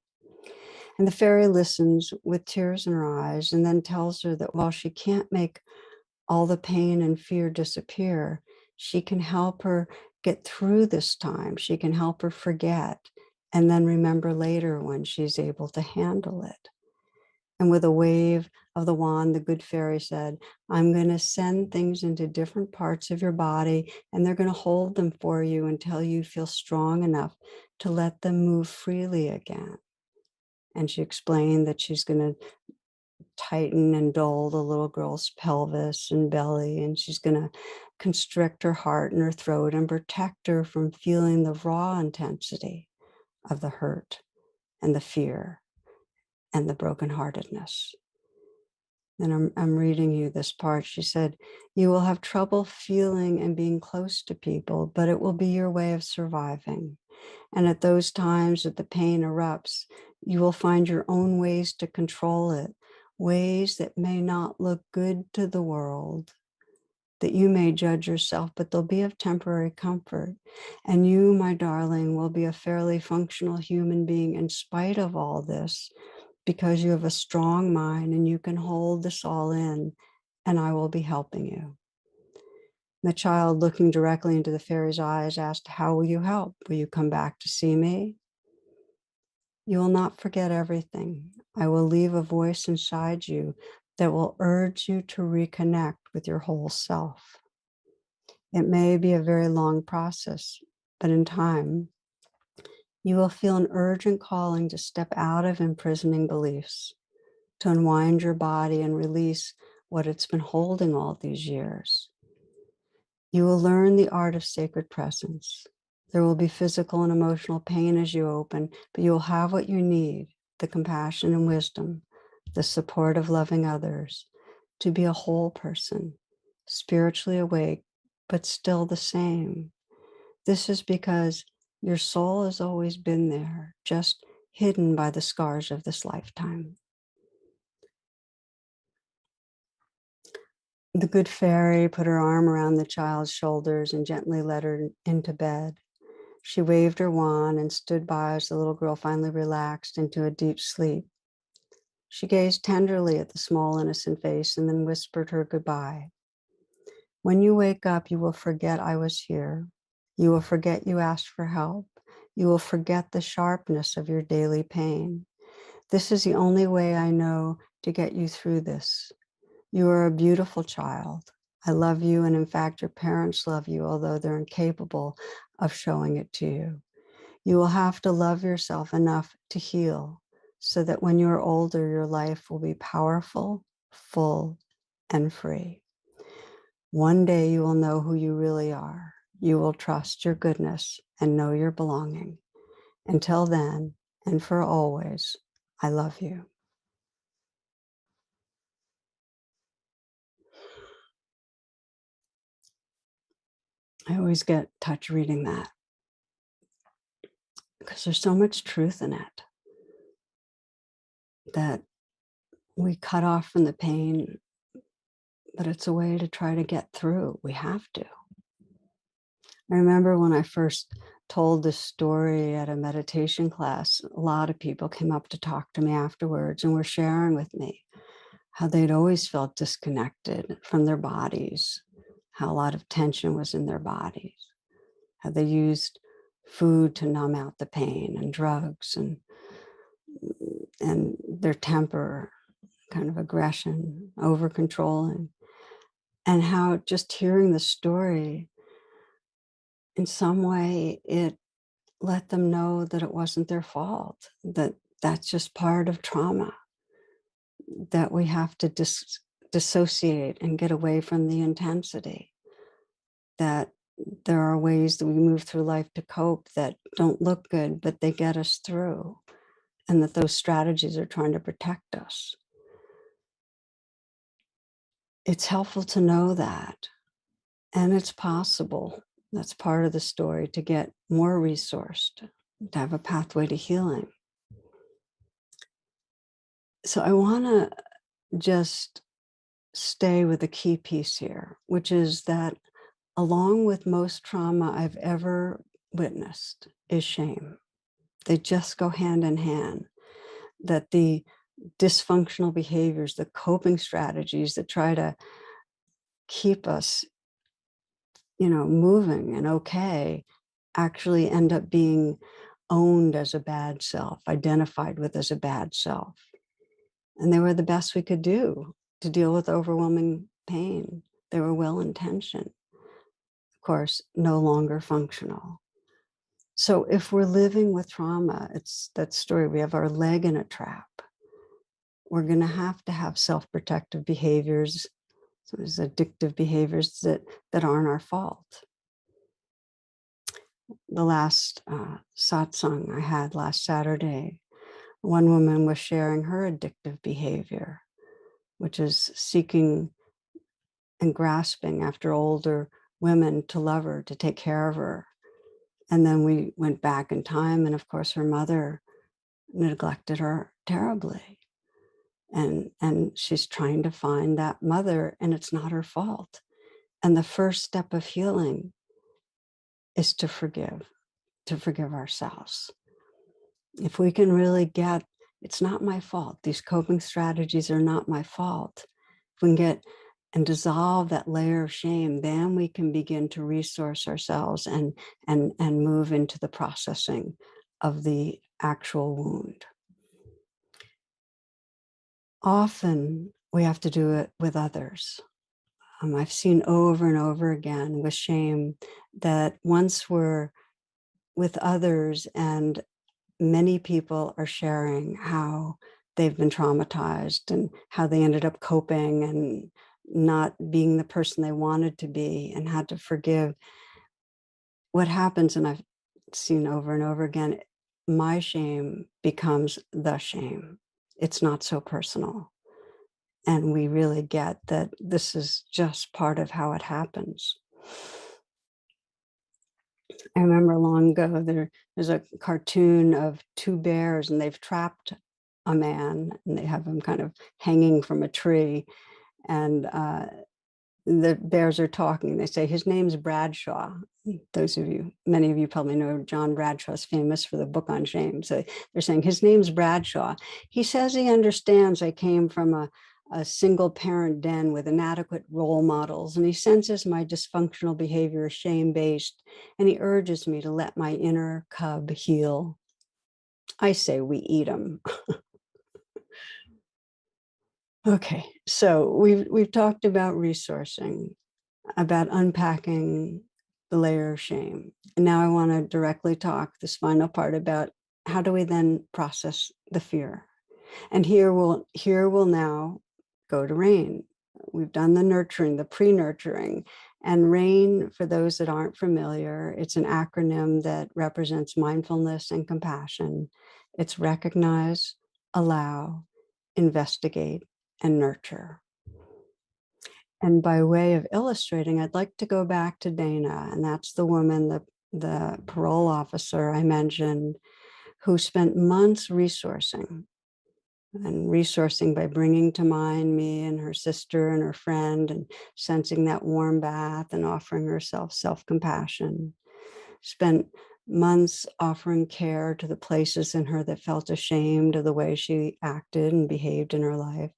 And the fairy listens with tears in her eyes and then tells her that while she can't make all the pain and fear disappear, she can help her get through this time. She can help her forget and then remember later when she's able to handle it. And with a wave of the wand, the good fairy said, "I'm going to send things into different parts of your body, and they're going to hold them for you until you feel strong enough to let them move freely again." And she explained that she's going to tighten and dull the little girl's pelvis and belly, and she's going to constrict her heart and her throat and protect her from feeling the raw intensity of the hurt and the fear and the brokenheartedness. And I'm reading you this part. She said, "You will have trouble feeling and being close to people, but it will be your way of surviving. And at those times that the pain erupts, you will find your own ways to control it, ways that may not look good to the world, that you may judge yourself, but they'll be of temporary comfort. And you, my darling, will be a fairly functional human being in spite of all this, because you have a strong mind and you can hold this all in, and I will be helping you." The child, looking directly into the fairy's eyes, asked, "How will you help? Will you come back to see me?" "You will not forget everything. I will leave a voice inside you that will urge you to reconnect with your whole self. It may be a very long process, but in time, you will feel an urgent calling to step out of imprisoning beliefs, to unwind your body and release what it's been holding all these years. You will learn the art of sacred presence. There will be physical and emotional pain as you open, but you will have what you need, the compassion and wisdom, the support of loving others, to be a whole person, spiritually awake, but still the same. This is because your soul has always been there, just hidden by the scars of this lifetime." The good fairy put her arm around the child's shoulders and gently led her into bed. She waved her wand and stood by as the little girl finally relaxed into a deep sleep. She gazed tenderly at the small, innocent face and then whispered her goodbye. "When you wake up, you will forget I was here. You will forget you asked for help. You will forget the sharpness of your daily pain. This is the only way I know to get you through this. You are a beautiful child. I love you, and in fact, your parents love you, although they're incapable of showing it to you. You will have to love yourself enough to heal, so that when you're older, your life will be powerful, full, and free. One day you will know who you really are. You will trust your goodness and know your belonging. Until then, and for always, I love you." I always get touched reading that because there's so much truth in it that we cut off from the pain, but it's a way to try to get through. We have to. I remember when I first told this story at a meditation class, a lot of people came up to talk to me afterwards and were sharing with me how they'd always felt disconnected from their bodies, how a lot of tension was in their bodies, how they used food to numb out the pain and drugs and their temper, kind of aggression, over controlling, and how just hearing the story in some way it let them know that it wasn't their fault, that that's just part of trauma, that we have to dissociate and get away from the intensity, that there are ways that we move through life to cope that don't look good, but they get us through, and that those strategies are trying to protect us. It's helpful to know that, and it's possible. That's part of the story, to get more resourced, to have a pathway to healing. So I want to just stay with a key piece here, which is that along with most trauma I've ever witnessed is shame. They just go hand in hand. That the dysfunctional behaviors, the coping strategies that try to keep us, moving and okay, actually end up being owned as a bad self, identified with as a bad self. And they were the best we could do to deal with overwhelming pain. They were well-intentioned, of course, no longer functional. So if we're living with trauma, it's that story, we have our leg in a trap. We're going to have self-protective behaviors, so there's addictive behaviors that aren't our fault. The last satsang I had last Saturday, one woman was sharing her addictive behavior, which is seeking and grasping after older women to love her, to take care of her. And then we went back in time, and of course her mother neglected her terribly. And she's trying to find that mother, and it's not her fault. And the first step of healing is to forgive ourselves. If we can really get, it's not my fault, these coping strategies are not my fault. If we can get and dissolve that layer of shame, then we can begin to resource ourselves and move into the processing of the actual wound. Often we have to do it with others. I've seen over and over again with shame that once we're with others and many people are sharing how they've been traumatized and how they ended up coping and not being the person they wanted to be and had to forgive. What happens, and I've seen over and over again, my shame becomes the shame. It's not so personal. And we really get that this is just part of how it happens. I remember long ago, there's a cartoon of two bears and they've trapped a man and they have him kind of hanging from a tree. And the bears are talking. They say, his name's Bradshaw. Many of you probably know John Bradshaw is famous for the book on shame. So they're saying, his name's Bradshaw. He says he understands I came from a single parent den with inadequate role models, and he senses my dysfunctional behavior is shame-based, and he urges me to let my inner cub heal. I say we eat him. Okay, so we've talked about resourcing, about unpacking the layer of shame. And now I want to directly talk this final part about how do we then process the fear. And here we'll now go to RAIN. We've done the nurturing, the pre-nurturing. And RAIN, for those that aren't familiar, it's an acronym that represents mindfulness and compassion. It's recognize, allow, investigate, and nurture. And by way of illustrating, I'd like to go back to Dana, and that's the woman, the parole officer I mentioned, who spent months resourcing by bringing to mind me and her sister and her friend and sensing that warm bath and offering herself self-compassion. Spent months offering care to the places in her that felt ashamed of the way she acted and behaved in her life.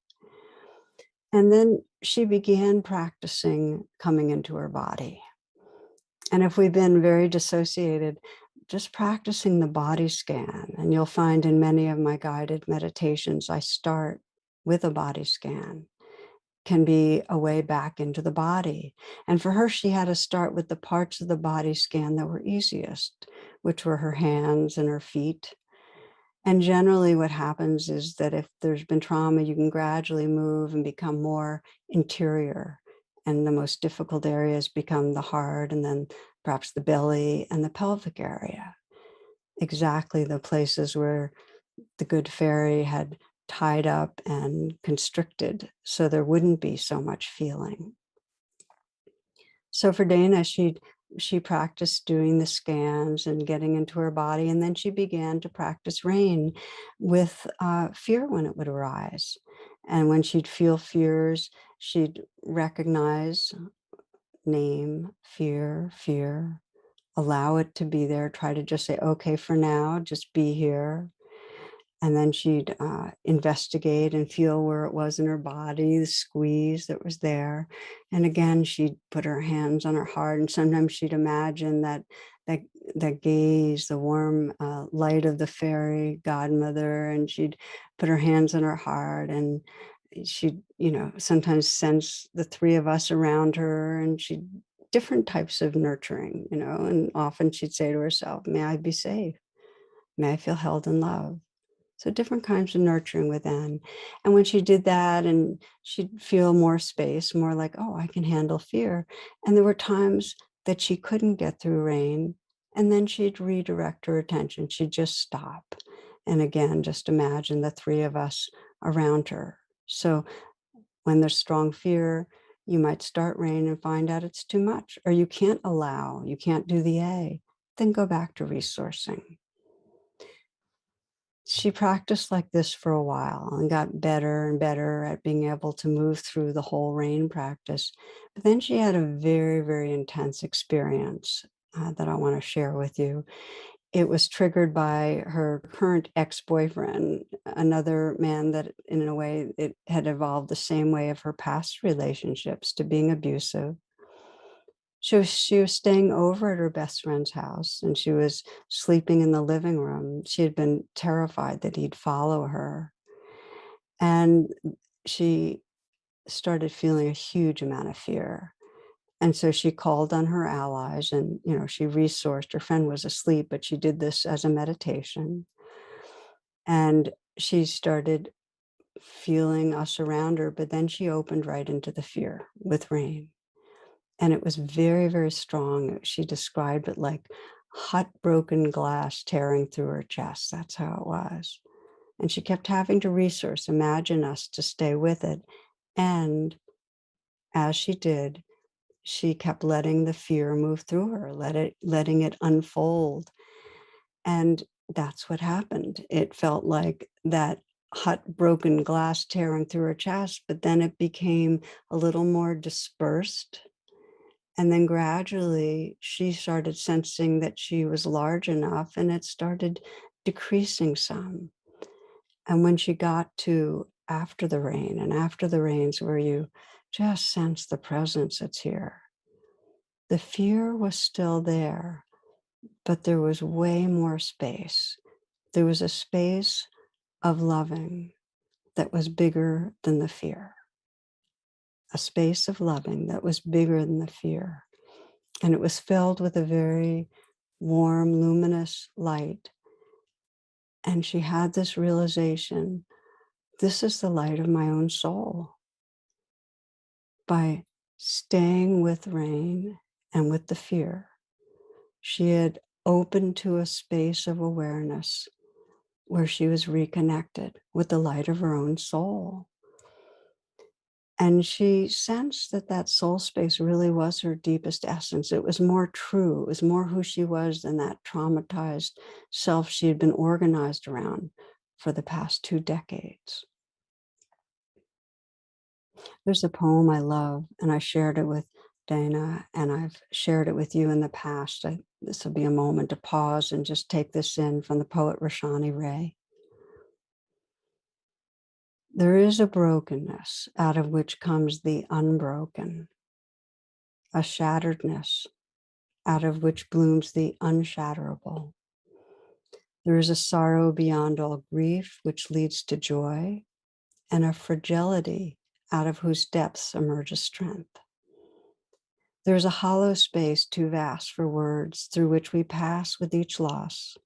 And then she began practicing coming into her body. And if we've been very dissociated, just practicing the body scan. And you'll find in many of my guided meditations, I start with a body scan, can be a way back into the body. And for her, she had to start with the parts of the body scan that were easiest, which were her hands and her feet. And generally what happens is that if there's been trauma, you can gradually move and become more interior. And the most difficult areas become the heart and then perhaps the belly and the pelvic area. Exactly the places where the good fairy had tied up and constricted so there wouldn't be so much feeling. So for Dana, she practiced doing the scans and getting into her body, and then she began to practice rain with fear when it would arise. And when she'd feel fears, she'd recognize, name, fear, allow it to be there, try to just say, okay, for now, just be here. And then she'd investigate and feel where it was in her body, the squeeze that was there. And again, she'd put her hands on her heart, and sometimes she'd imagine that, that gaze, the warm light of the fairy godmother, and she'd put her hands on her heart, and she'd, sometimes sense the three of us around her, and she'd different types of nurturing, and often she'd say to herself, may I be safe? May I feel held in love? So different kinds of nurturing within. And when she did that, and she'd feel more space, more like, oh, I can handle fear. And there were times that she couldn't get through rain. And then she'd redirect her attention. She'd just stop. And again, just imagine the three of us around her. So when there's strong fear, you might start rain and find out it's too much, or you can't allow, you can't do the A, then go back to resourcing. She practiced like this for a while and got better and better at being able to move through the whole rain practice. But then she had a very, very intense experience that I want to share with you. It was triggered by her current ex-boyfriend, another man that in a way it had evolved the same way of her past relationships to being abusive. She was staying over at her best friend's house, and she was sleeping in the living room. She had been terrified that he'd follow her. And she started feeling a huge amount of fear. And so she called on her allies, and she resourced. Her friend was asleep, but she did this as a meditation. And she started feeling us around her, but then she opened right into the fear with rain. And it was very, very strong. She described it like hot broken glass tearing through her chest. That's how it was. And she kept having to resource, imagine us to stay with it. And as she did, she kept letting the fear move through her, letting it unfold. And that's what happened. It felt like that hot broken glass tearing through her chest, but then it became a little more dispersed. And then gradually she started sensing that she was large enough, and it started decreasing some. And when she got to after the rain, and after the rains where you just sense the presence that's here, the fear was still there, but there was way more space. There was a space of loving that was bigger than the fear, a space of loving that was bigger than the fear. And it was filled with a very warm, luminous light. And she had this realization, this is the light of my own soul. By staying with rain and with the fear, she had opened to a space of awareness where she was reconnected with the light of her own soul. And she sensed that that soul space really was her deepest essence. It was more true. It was more who she was than that traumatized self she had been organized around for the past 2 decades. There's a poem I love, and I shared it with Dana, and I've shared it with you in the past. This will be a moment to pause and just take this in from the poet Rashani Ray. There is a brokenness out of which comes the unbroken, a shatteredness out of which blooms the unshatterable. There is a sorrow beyond all grief which leads to joy, and a fragility out of whose depths emerges strength. There is a hollow space too vast for words through which we pass with each loss,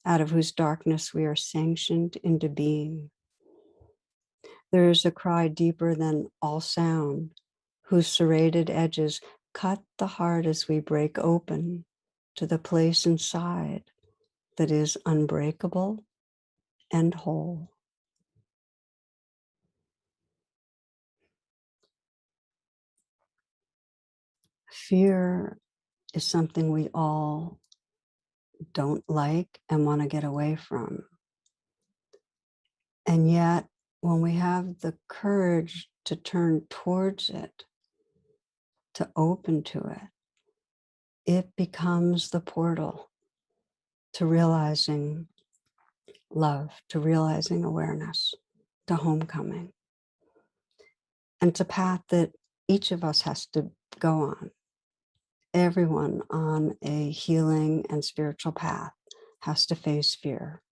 out of whose darkness we are sanctioned into being. There is a cry deeper than all sound, whose serrated edges cut the heart as we break open to the place inside that is unbreakable and whole. Fear is something we all don't like and want to get away from. And yet, when we have the courage to turn towards it, to open to it, it becomes the portal to realizing love, to realizing awareness, to homecoming. And it's a path that each of us has to go on. Everyone on a healing and spiritual path has to face fear,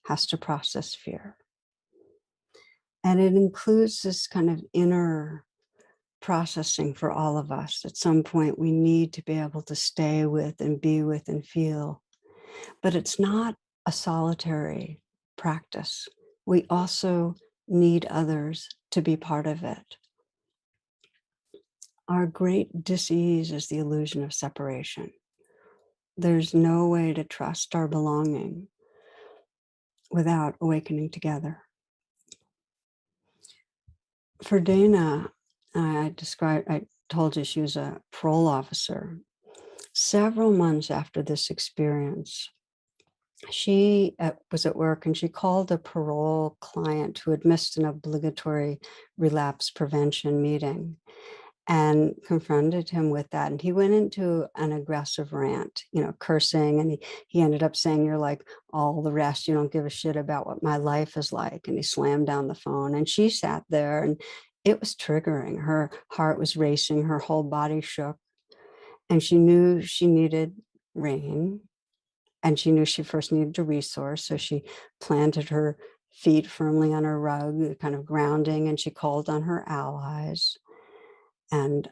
has to process fear. And it includes this kind of inner processing for all of us. At some point, we need to be able to stay with and be with and feel. But it's not a solitary practice. We also need others to be part of it. Our great dis-ease is the illusion of separation. There's no way to trust our belonging without awakening together. For Dana, I told you she was a parole officer. Several months after this experience, she was at work and she called a parole client who had missed an obligatory relapse prevention meeting and confronted him with that. And he went into an aggressive rant, cursing. And he ended up saying, "You're like all the rest. You don't give a shit about what my life is like." And he slammed down the phone. And she sat there and it was triggering. Her heart was racing. Her whole body shook. And she knew she needed rain. And she knew she first needed a resource. So she planted her feet firmly on her rug, kind of grounding, and she called on her allies. And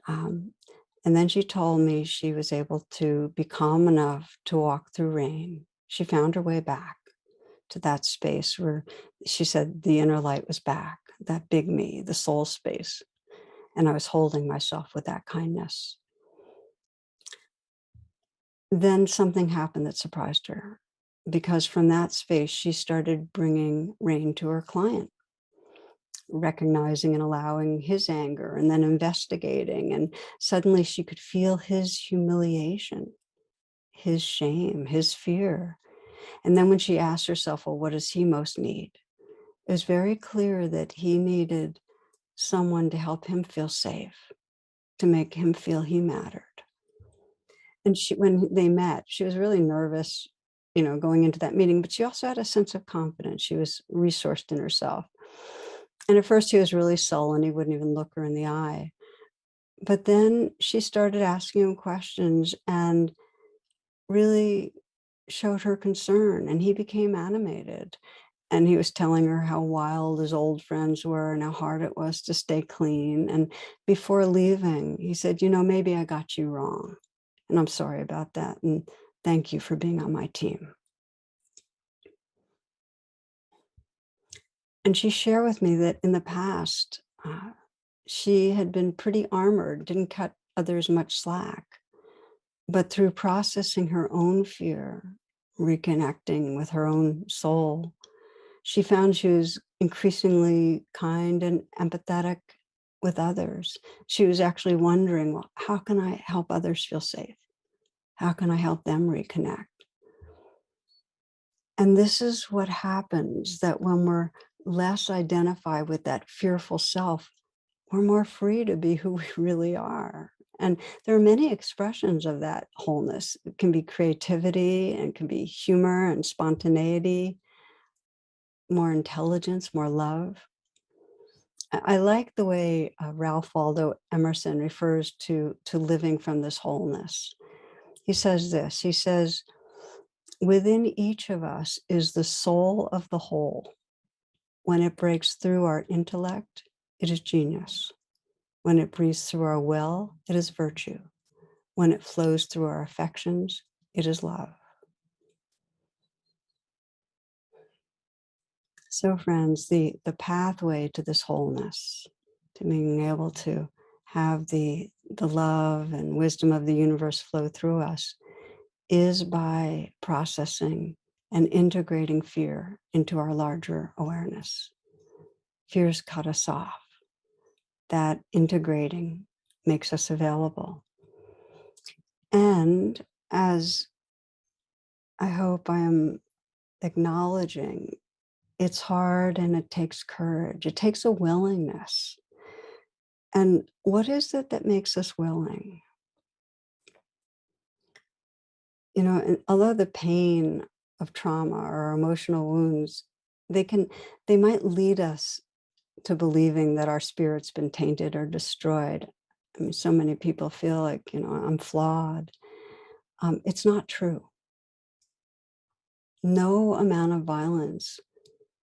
then she told me she was able to be calm enough to walk through rain. She found her way back to that space where she said the inner light was back, that big me, the soul space. And I was holding myself with that kindness. Then something happened that surprised her, because from that space, she started bringing rain to her client, recognizing and allowing his anger and then investigating. And suddenly she could feel his humiliation, his shame, his fear. And then when she asked herself, well, what does he most need? It was very clear that he needed someone to help him feel safe, to make him feel he mattered. And when they met, she was really nervous, going into that meeting, but she also had a sense of confidence. She was resourced in herself. And at first he was really sullen. He wouldn't even look her in the eye. But then she started asking him questions and really showed her concern. And he became animated. And he was telling her how wild his old friends were and how hard it was to stay clean. And before leaving, he said, maybe I got you wrong. And I'm sorry about that. And thank you for being on my team. And she shared with me that in the past, she had been pretty armored, didn't cut others much slack. But through processing her own fear, reconnecting with her own soul, she found she was increasingly kind and empathetic with others. She was actually wondering, well, how can I help others feel safe? How can I help them reconnect? And this is what happens, that when we're less identified with that fearful self, we're more free to be who we really are. And there are many expressions of that wholeness. It can be creativity, and it can be humor and spontaneity, more intelligence, more love. I like the way Ralph Waldo Emerson refers to living from this wholeness. He says this, he says, within each of us is the soul of the whole. When it breaks through our intellect, it is genius. When it breathes through our will, it is virtue. When it flows through our affections, it is love. So friends, the pathway to this wholeness, to being able to have the love and wisdom of the universe flow through us, is by processing and integrating fear into our larger awareness. Fears cut us off. That integrating makes us available. And as I hope I am acknowledging, it's hard and it takes courage. It takes a willingness. And what is it that makes us willing? You know, and although the pain of trauma or emotional wounds, they can, they might lead us to believing that our spirit's been tainted or destroyed. I mean, so many people feel like, you know, I'm flawed. It's not true. No amount of violence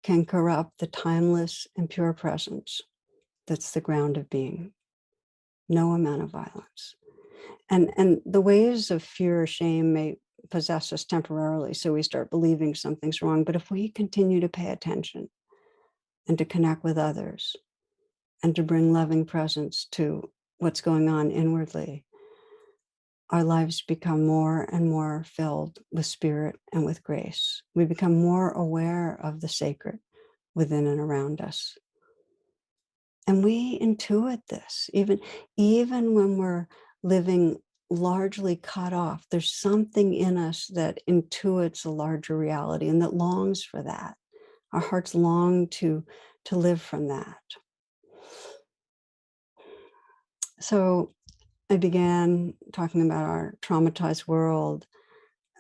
can corrupt the timeless and pure presence that's the ground of being. No amount of violence. And the waves of fear or shame may possess us temporarily, so we start believing something's wrong. But if we continue to pay attention and to connect with others and to bring loving presence to what's going on inwardly, our lives become more and more filled with spirit and with grace. We become more aware of the sacred within and around us. And we intuit this, even when we're living largely cut off, there's something in us that intuits a larger reality and that longs for that. Our hearts long to live from that. So I began talking about our traumatized world.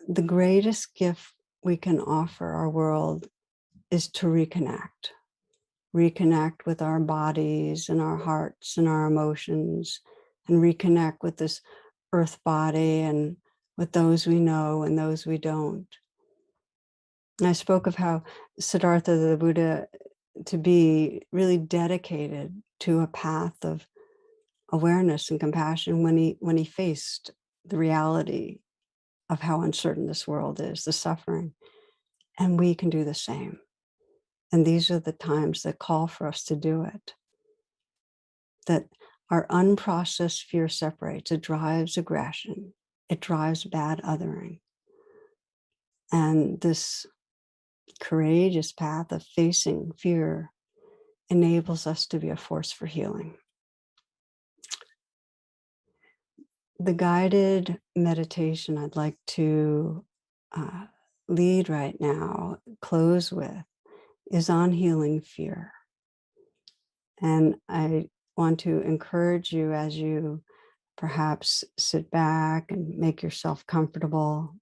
The greatest gift we can offer our world is to reconnect with our bodies and our hearts and our emotions, and reconnect with this earth body and with those we know and those we don't. And I spoke of how Siddhartha the Buddha, to be really dedicated to a path of awareness and compassion when he faced the reality of how uncertain this world is, the suffering. And we can do the same. And these are the times that call for us to do it. That our unprocessed fear separates. It drives aggression. It drives bad othering. And this courageous path of facing fear enables us to be a force for healing. The guided meditation I'd like to lead right now, close with, is on healing fear. And I want to encourage you, as you perhaps sit back and make yourself comfortable.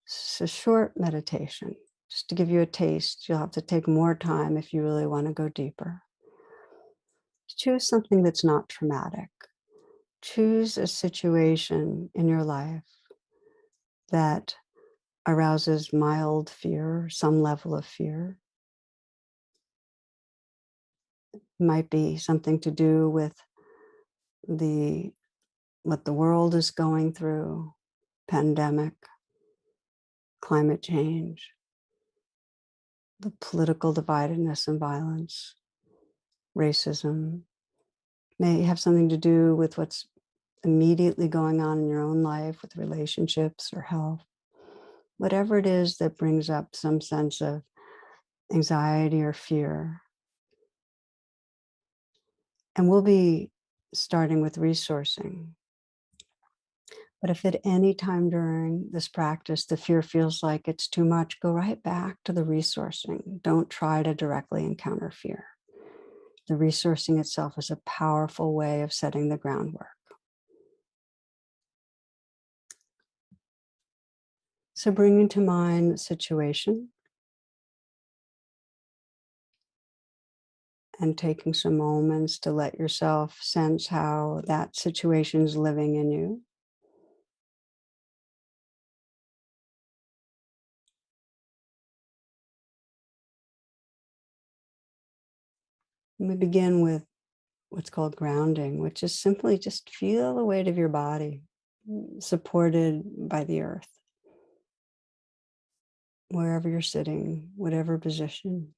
It's a short meditation, just to give you a taste. You'll have to take more time if you really want to go deeper. Choose something that's not traumatic. Choose a situation in your life that arouses mild fear, some level of fear. It might be something to do with what the world is going through, pandemic, climate change, the political dividedness and violence, racism. May have something to do with what's immediately going on in your own life with relationships or health. Whatever it is that brings up some sense of anxiety or fear, And we'll be starting with resourcing. But if at any time during this practice the fear feels like it's too much, go right back to the resourcing. Don't try to directly encounter fear. The resourcing itself is a powerful way of setting the groundwork. So bringing to mind the situation and taking some moments to let yourself sense how that situation is living in you. And we begin with what's called grounding, which is simply just feel the weight of your body supported by the earth, wherever you're sitting, whatever position.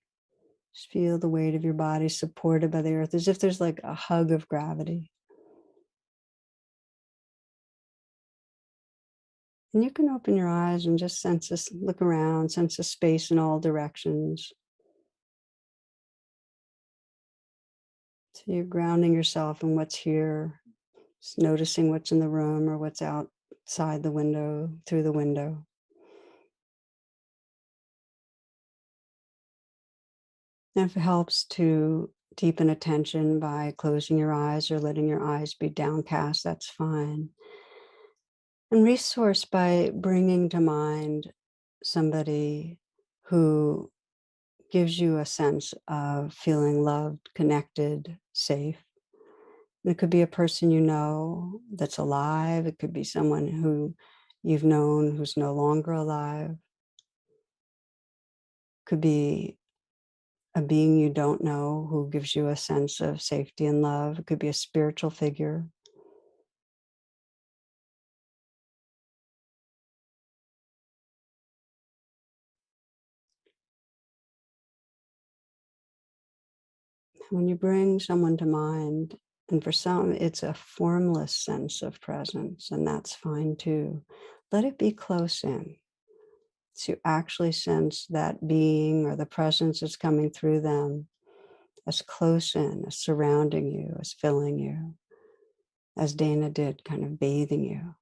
Just feel the weight of your body supported by the earth, as if there's like a hug of gravity. And you can open your eyes and just sense this, look around, sense the space in all directions. So you're grounding yourself in what's here, just noticing what's in the room or what's outside the window, through the window. And if it helps to deepen attention by closing your eyes or letting your eyes be downcast, that's fine. And resource by bringing to mind somebody who gives you a sense of feeling loved, connected, safe. It could be a person you know that's alive. It could be someone who you've known who's no longer alive. Could be a being you don't know who gives you a sense of safety and love. It could be a spiritual figure. When you bring someone to mind, and for some, it's a formless sense of presence, and that's fine too. Let it be close in. To actually sense that being or the presence that's coming through them as close in, as surrounding you, as filling you, as Dana did, kind of bathing you.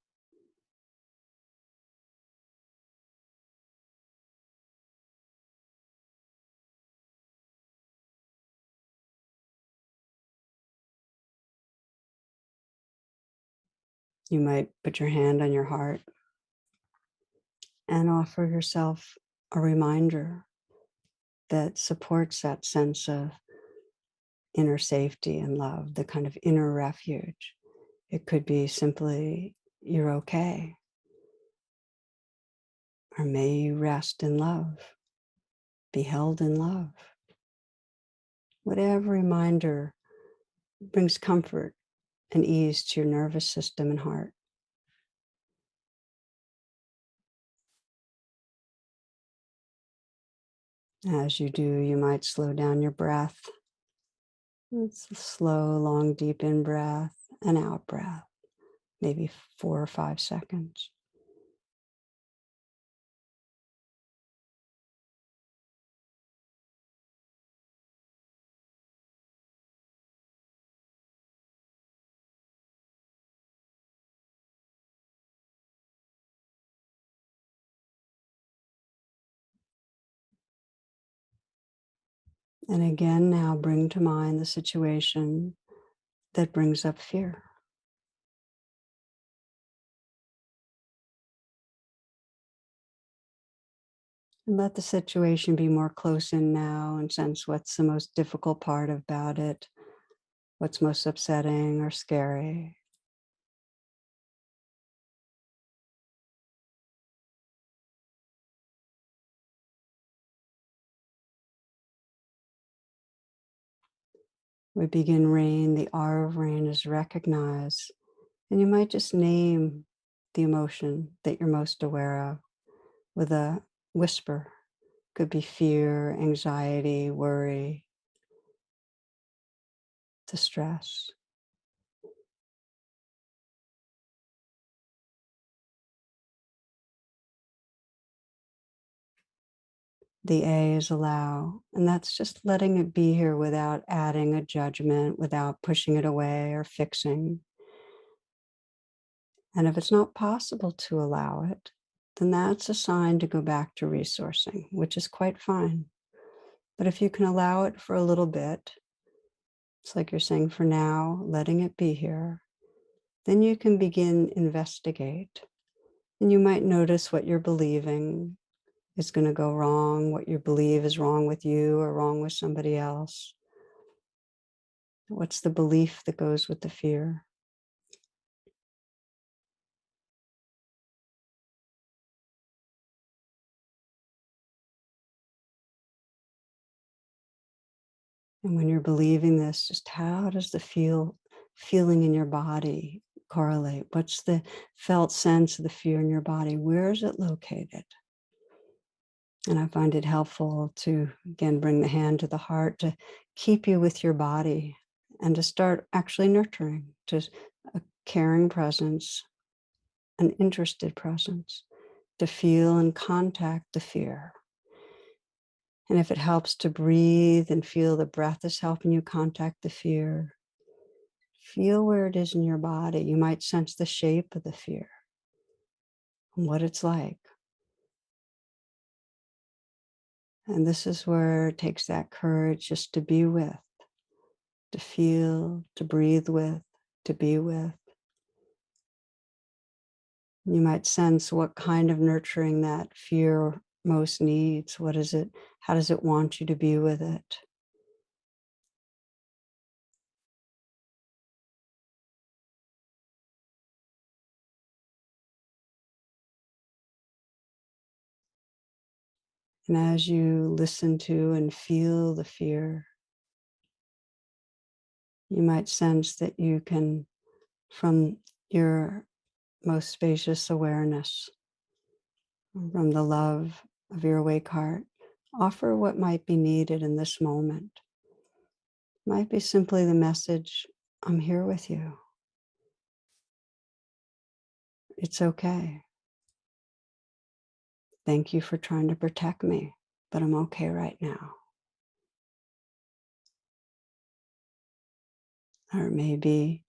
You might put your hand on your heart and offer yourself a reminder that supports that sense of inner safety and love, the kind of inner refuge. It could be simply, you're okay, or may you rest in love, be held in love. Whatever reminder brings comfort and ease to your nervous system and heart. As you do, you might slow down your breath. It's a slow, long, deep in breath and out breath, maybe 4 or 5 seconds. And again, now bring to mind the situation that brings up fear. And let the situation be more close in now and sense what's the most difficult part about it, what's most upsetting or scary. We begin rain. The R of rain is recognize. And you might just name the emotion that you're most aware of with a whisper. Could be fear, anxiety, worry, distress. The A is allow, and that's just letting it be here without adding a judgment, without pushing it away or fixing. And if it's not possible to allow it, then that's a sign to go back to resourcing, which is quite fine. But if you can allow it for a little bit, it's like you're saying for now, letting it be here, then you can begin investigate. And you might notice what you're believing is going to go wrong, what you believe is wrong with you or wrong with somebody else. What's the belief that goes with the fear? And when you're believing this, just how does the feeling in your body correlate? What's the felt sense of the fear in your body? Where is it located? And I find it helpful to, again, bring the hand to the heart to keep you with your body and to start actually nurturing, to a caring presence, an interested presence, to feel and contact the fear. And if it helps to breathe and feel the breath is helping you contact the fear, feel where it is in your body. You might sense the shape of the fear and what it's like. And this is where it takes that courage just to be with, to feel, to breathe with, to be with. You might sense what kind of nurturing that fear most needs. What is it? How does it want you to be with it? And as you listen to and feel the fear, you might sense that you can, from your most spacious awareness, from the love of your awake heart, offer what might be needed in this moment. It might be simply the message, I'm here with you. It's okay. Thank you for trying to protect me, but I'm okay right now. Or maybe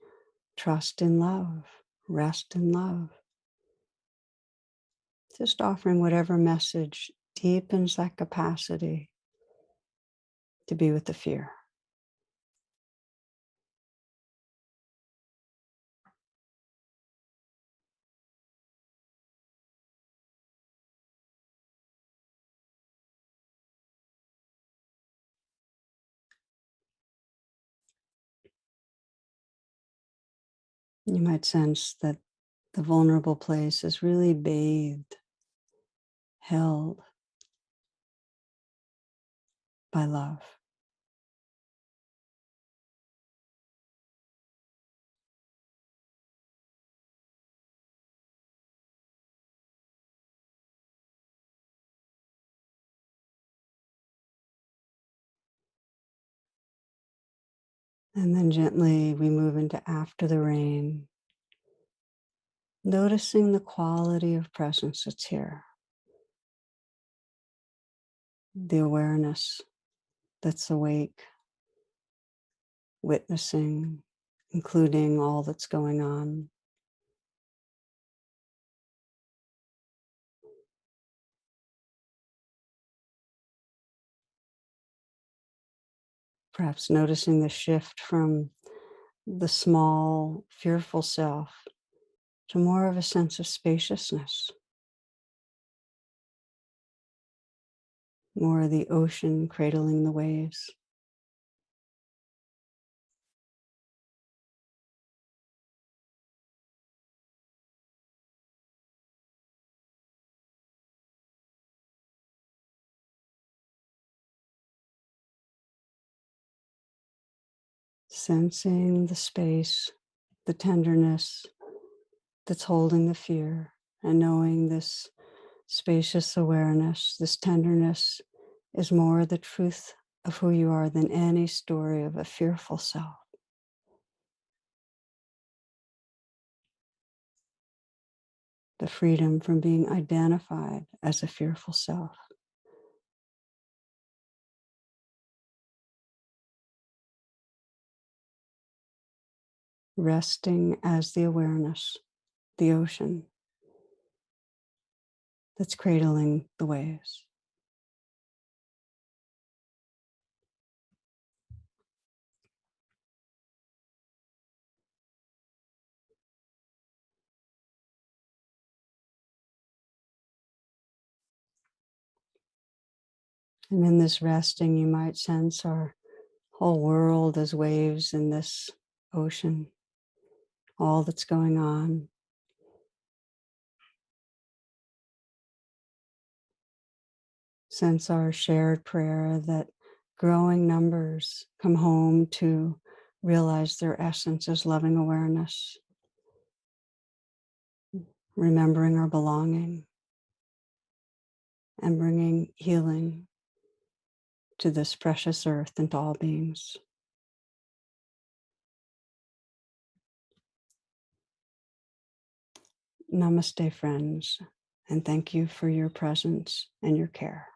trust in love, rest in love. Just offering whatever message deepens that capacity to be with the fear. You might sense that the vulnerable place is really bathed, held by love. And then gently we move into after the rain, noticing the quality of presence that's here, the awareness that's awake, witnessing, including all that's going on. Perhaps noticing the shift from the small, fearful self to more of a sense of spaciousness, more of the ocean cradling the waves. Sensing the space, the tenderness that's holding the fear, and knowing this spacious awareness, this tenderness is more the truth of who you are than any story of a fearful self. The freedom from being identified as a fearful self. resting as the awareness, the ocean that's cradling the waves. And in this resting, you might sense our whole world as waves in this ocean, all that's going on. Sense our shared prayer that growing numbers come home to realize their essence as loving awareness, remembering our belonging and bringing healing to this precious earth and to all beings. Namaste, friends, and thank you for your presence and your care.